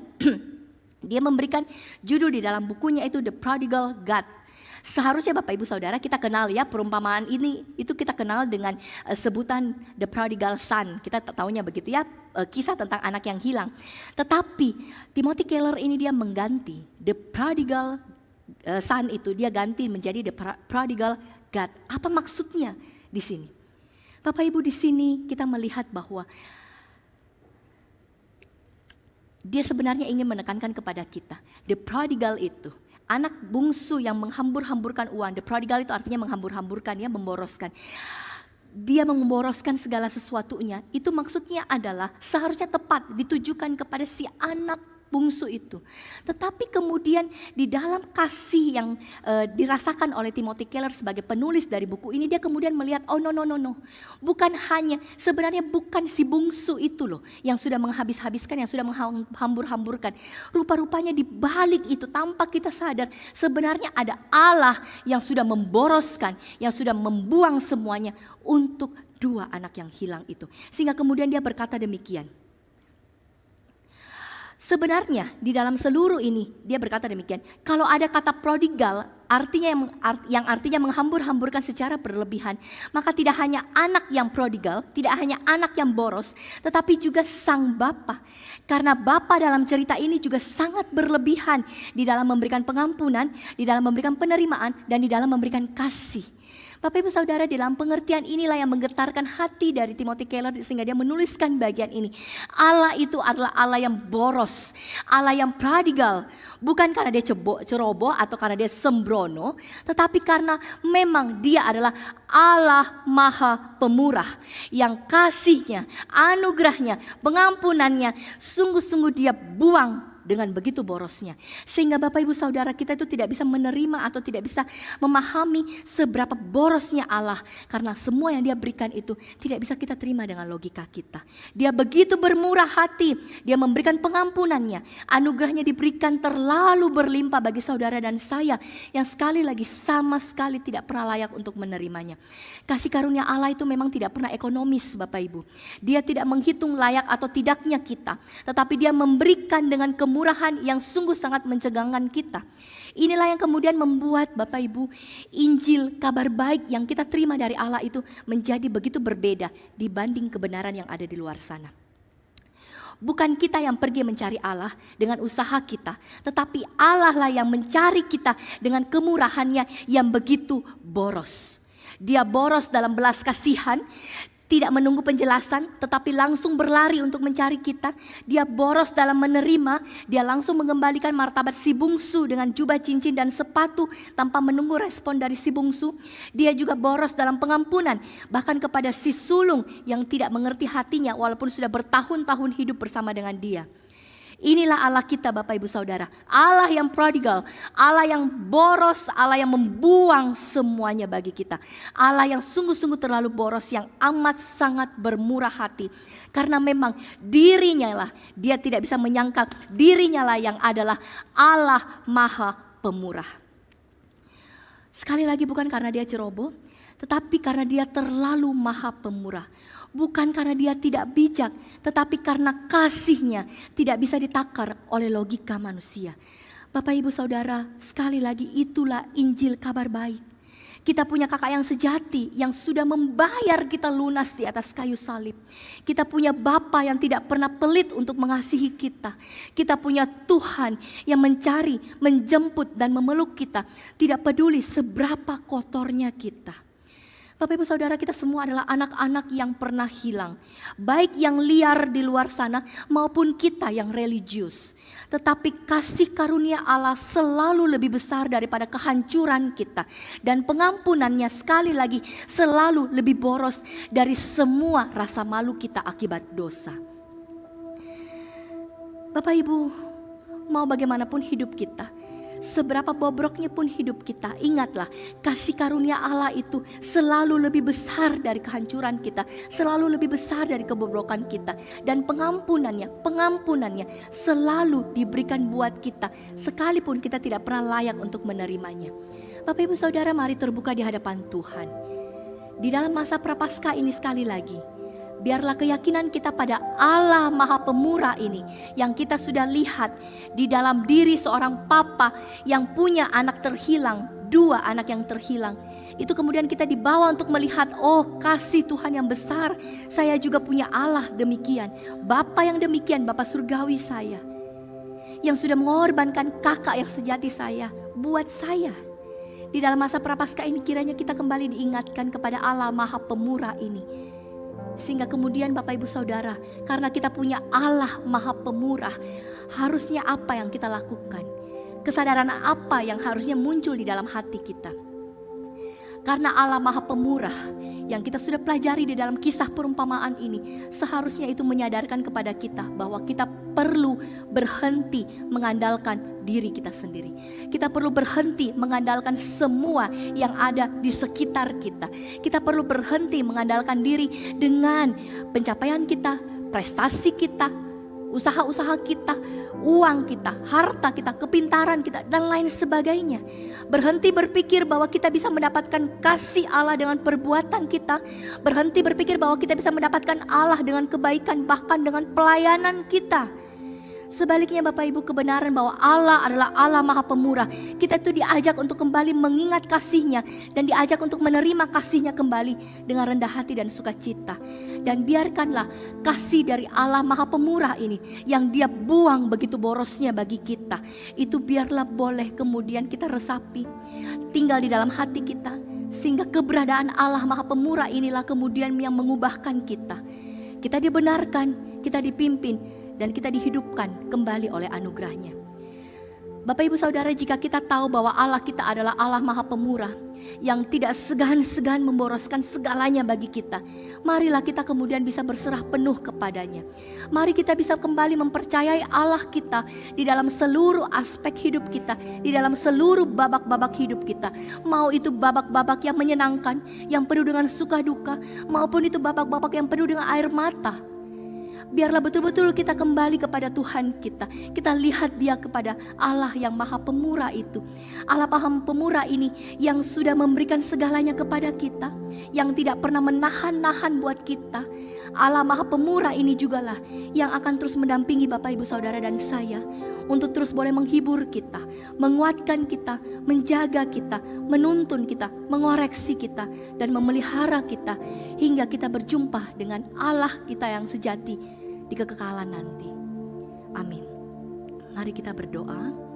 dia memberikan judul di dalam bukunya itu The Prodigal God. Seharusnya Bapak Ibu Saudara kita kenal ya perumpamaan ini, itu kita kenal dengan sebutan The Prodigal Son. Kita tahunya begitu ya, kisah tentang anak yang hilang. Tetapi Timothy Keller ini dia mengganti The Prodigal Son itu, dia ganti menjadi The Prodigal God. Apa maksudnya di sini? Bapak Ibu, di sini kita melihat bahwa dia sebenarnya ingin menekankan kepada kita, The Prodigal itu anak bungsu yang menghambur-hamburkan uang. The Prodigal itu artinya menghambur-hamburkan, ya, memboroskan. Dia memboroskan segala sesuatunya. Itu maksudnya adalah seharusnya tepat ditujukan kepada si anak bungsu itu. Tetapi kemudian di dalam kasih yang dirasakan oleh Timothy Keller sebagai penulis dari buku ini, dia kemudian melihat, oh no. Bukan hanya, sebenarnya bukan si bungsu itu loh yang sudah menghabis-habiskan, yang sudah menghambur-hamburkan. Rupa-rupanya di balik itu tanpa kita sadar, sebenarnya ada Allah yang sudah memboroskan, yang sudah membuang semuanya untuk dua anak yang hilang itu. Sehingga kemudian dia berkata demikian. Sebenarnya di dalam seluruh ini dia berkata demikian. Kalau ada kata prodigal artinya yang artinya menghambur-hamburkan secara berlebihan, maka tidak hanya anak yang prodigal, tidak hanya anak yang boros, tetapi juga sang bapa. Karena bapa dalam cerita ini juga sangat berlebihan di dalam memberikan pengampunan, di dalam memberikan penerimaan, dan di dalam memberikan kasih. Bapak Ibu Saudara, dalam pengertian inilah yang menggetarkan hati dari Timothy Keller sehingga dia menuliskan bagian ini. Allah itu adalah Allah yang boros, Allah yang prodigal. Bukan karena dia ceroboh atau karena dia sembrono, tetapi karena memang dia adalah Allah Maha Pemurah yang kasihnya, anugerahnya, pengampunannya sungguh-sungguh dia buang dengan begitu borosnya. Sehingga Bapak Ibu Saudara, kita itu tidak bisa menerima atau tidak bisa memahami seberapa borosnya Allah. Karena semua yang dia berikan itu tidak bisa kita terima dengan logika kita. Dia begitu bermurah hati, dia memberikan pengampunannya. Anugerahnya diberikan terlalu berlimpah bagi saudara dan saya yang sekali lagi sama sekali tidak pernah layak untuk menerimanya. Kasih karunia Allah itu memang tidak pernah ekonomis Bapak Ibu. Dia tidak menghitung layak atau tidaknya kita, tetapi dia memberikan dengan kemurahan yang sungguh sangat mencegangkan kita. Inilah yang kemudian membuat Bapak Ibu, Injil kabar baik yang kita terima dari Allah itu menjadi begitu berbeda dibanding kebenaran yang ada di luar sana. Bukan kita yang pergi mencari Allah dengan usaha kita, tetapi Allah lah yang mencari kita dengan kemurahannya yang begitu boros. Dia boros dalam belas kasihan, tidak menunggu penjelasan, tetapi langsung berlari untuk mencari kita. Dia boros dalam menerima, dia langsung mengembalikan martabat si bungsu dengan jubah cincin dan sepatu tanpa menunggu respon dari si bungsu. Dia juga boros dalam pengampunan, bahkan kepada si sulung yang tidak mengerti hatinya walaupun sudah bertahun-tahun hidup bersama dengan dia. Inilah Allah kita Bapak Ibu Saudara, Allah yang prodigal, Allah yang boros, Allah yang membuang semuanya bagi kita. Allah yang sungguh-sungguh terlalu boros, yang amat sangat bermurah hati. Karena memang dirinya lah, dia tidak bisa menyangkal dirinya lah yang adalah Allah Maha Pemurah. Sekali lagi bukan karena dia ceroboh, tetapi karena dia terlalu Maha Pemurah. Bukan karena dia tidak bijak, tetapi karena kasihnya tidak bisa ditakar oleh logika manusia. Bapak Ibu Saudara, sekali lagi itulah Injil kabar baik. Kita punya kakak yang sejati, yang sudah membayar kita lunas di atas kayu salib. Kita punya Bapa yang tidak pernah pelit untuk mengasihi kita. Kita punya Tuhan yang mencari, menjemput dan memeluk kita. Tidak peduli seberapa kotornya kita. Bapak Ibu Saudara, kita semua adalah anak-anak yang pernah hilang. Baik yang liar di luar sana maupun kita yang religius. Tetapi kasih karunia Allah selalu lebih besar daripada kehancuran kita. Dan pengampunannya sekali lagi selalu lebih boros dari semua rasa malu kita akibat dosa. Bapak Ibu, mau bagaimanapun hidup kita, seberapa bobroknya pun hidup kita, ingatlah kasih karunia Allah itu selalu lebih besar dari kehancuran kita, selalu lebih besar dari kebobrokan kita. Dan pengampunannya selalu diberikan buat kita, sekalipun kita tidak pernah layak untuk menerimanya. Bapak Ibu Saudara, mari terbuka di hadapan Tuhan. Di dalam masa Prapaskah ini sekali lagi, biarlah keyakinan kita pada Allah Maha Pemurah ini yang kita sudah lihat di dalam diri seorang papa yang punya anak terhilang, 2 anak yang terhilang. Itu kemudian kita dibawa untuk melihat, oh kasih Tuhan yang besar, saya juga punya Allah demikian. Bapa yang demikian, Bapa surgawi saya, yang sudah mengorbankan kakak yang sejati saya buat saya. Di dalam masa Prapaskah ini kiranya kita kembali diingatkan kepada Allah Maha Pemurah ini. Sehingga kemudian Bapak Ibu Saudara, karena kita punya Allah Maha Pemurah, harusnya apa yang kita lakukan? Kesadaran apa yang harusnya muncul di dalam hati kita? Karena Allah Maha Pemurah yang kita sudah pelajari di dalam kisah perumpamaan ini, seharusnya itu menyadarkan kepada kita bahwa kita perlu berhenti mengandalkan diri kita sendiri. Kita perlu berhenti mengandalkan semua yang ada di sekitar kita. Kita perlu berhenti mengandalkan diri dengan pencapaian kita, prestasi kita, usaha-usaha kita, uang kita, harta kita, kepintaran kita, dan lain sebagainya. Berhenti berpikir bahwa kita bisa mendapatkan kasih Allah dengan perbuatan kita. Berhenti berpikir bahwa kita bisa mendapatkan Allah dengan kebaikan, bahkan dengan pelayanan kita. Sebaliknya Bapak Ibu, kebenaran bahwa Allah adalah Allah Maha Pemurah. Kita itu diajak untuk kembali mengingat kasih-Nya dan diajak untuk menerima kasih-Nya kembali dengan rendah hati dan sukacita. Dan biarkanlah kasih dari Allah Maha Pemurah ini yang Dia buang begitu borosnya bagi kita, itu biarlah boleh kemudian kita resapi, tinggal di dalam hati kita, sehingga keberadaan Allah Maha Pemurah inilah kemudian yang mengubahkan kita. Kita dibenarkan, kita dipimpin, dan kita dihidupkan kembali oleh anugerah-Nya. Bapak Ibu Saudara, jika kita tahu bahwa Allah kita adalah Allah Maha Pemurah yang tidak segan-segan memboroskan segalanya bagi kita, marilah kita kemudian bisa berserah penuh kepadanya. Mari kita bisa kembali mempercayai Allah kita di dalam seluruh aspek hidup kita, di dalam seluruh babak-babak hidup kita. Mau itu babak-babak yang menyenangkan, yang penuh dengan suka duka, maupun itu babak-babak yang penuh dengan air mata. Biarlah betul-betul kita kembali kepada Tuhan kita. Kita lihat Dia kepada Allah yang Maha Pemurah itu. Allah Maha Pemurah ini yang sudah memberikan segalanya kepada kita, yang tidak pernah menahan-nahan buat kita. Allah Maha Pemurah ini jugalah yang akan terus mendampingi Bapak Ibu Saudara dan saya untuk terus boleh menghibur kita, menguatkan kita, menjaga kita, menuntun kita, mengoreksi kita, dan memelihara kita hingga kita berjumpa dengan Allah kita yang sejati di kekekalan nanti. Amin. Mari kita berdoa.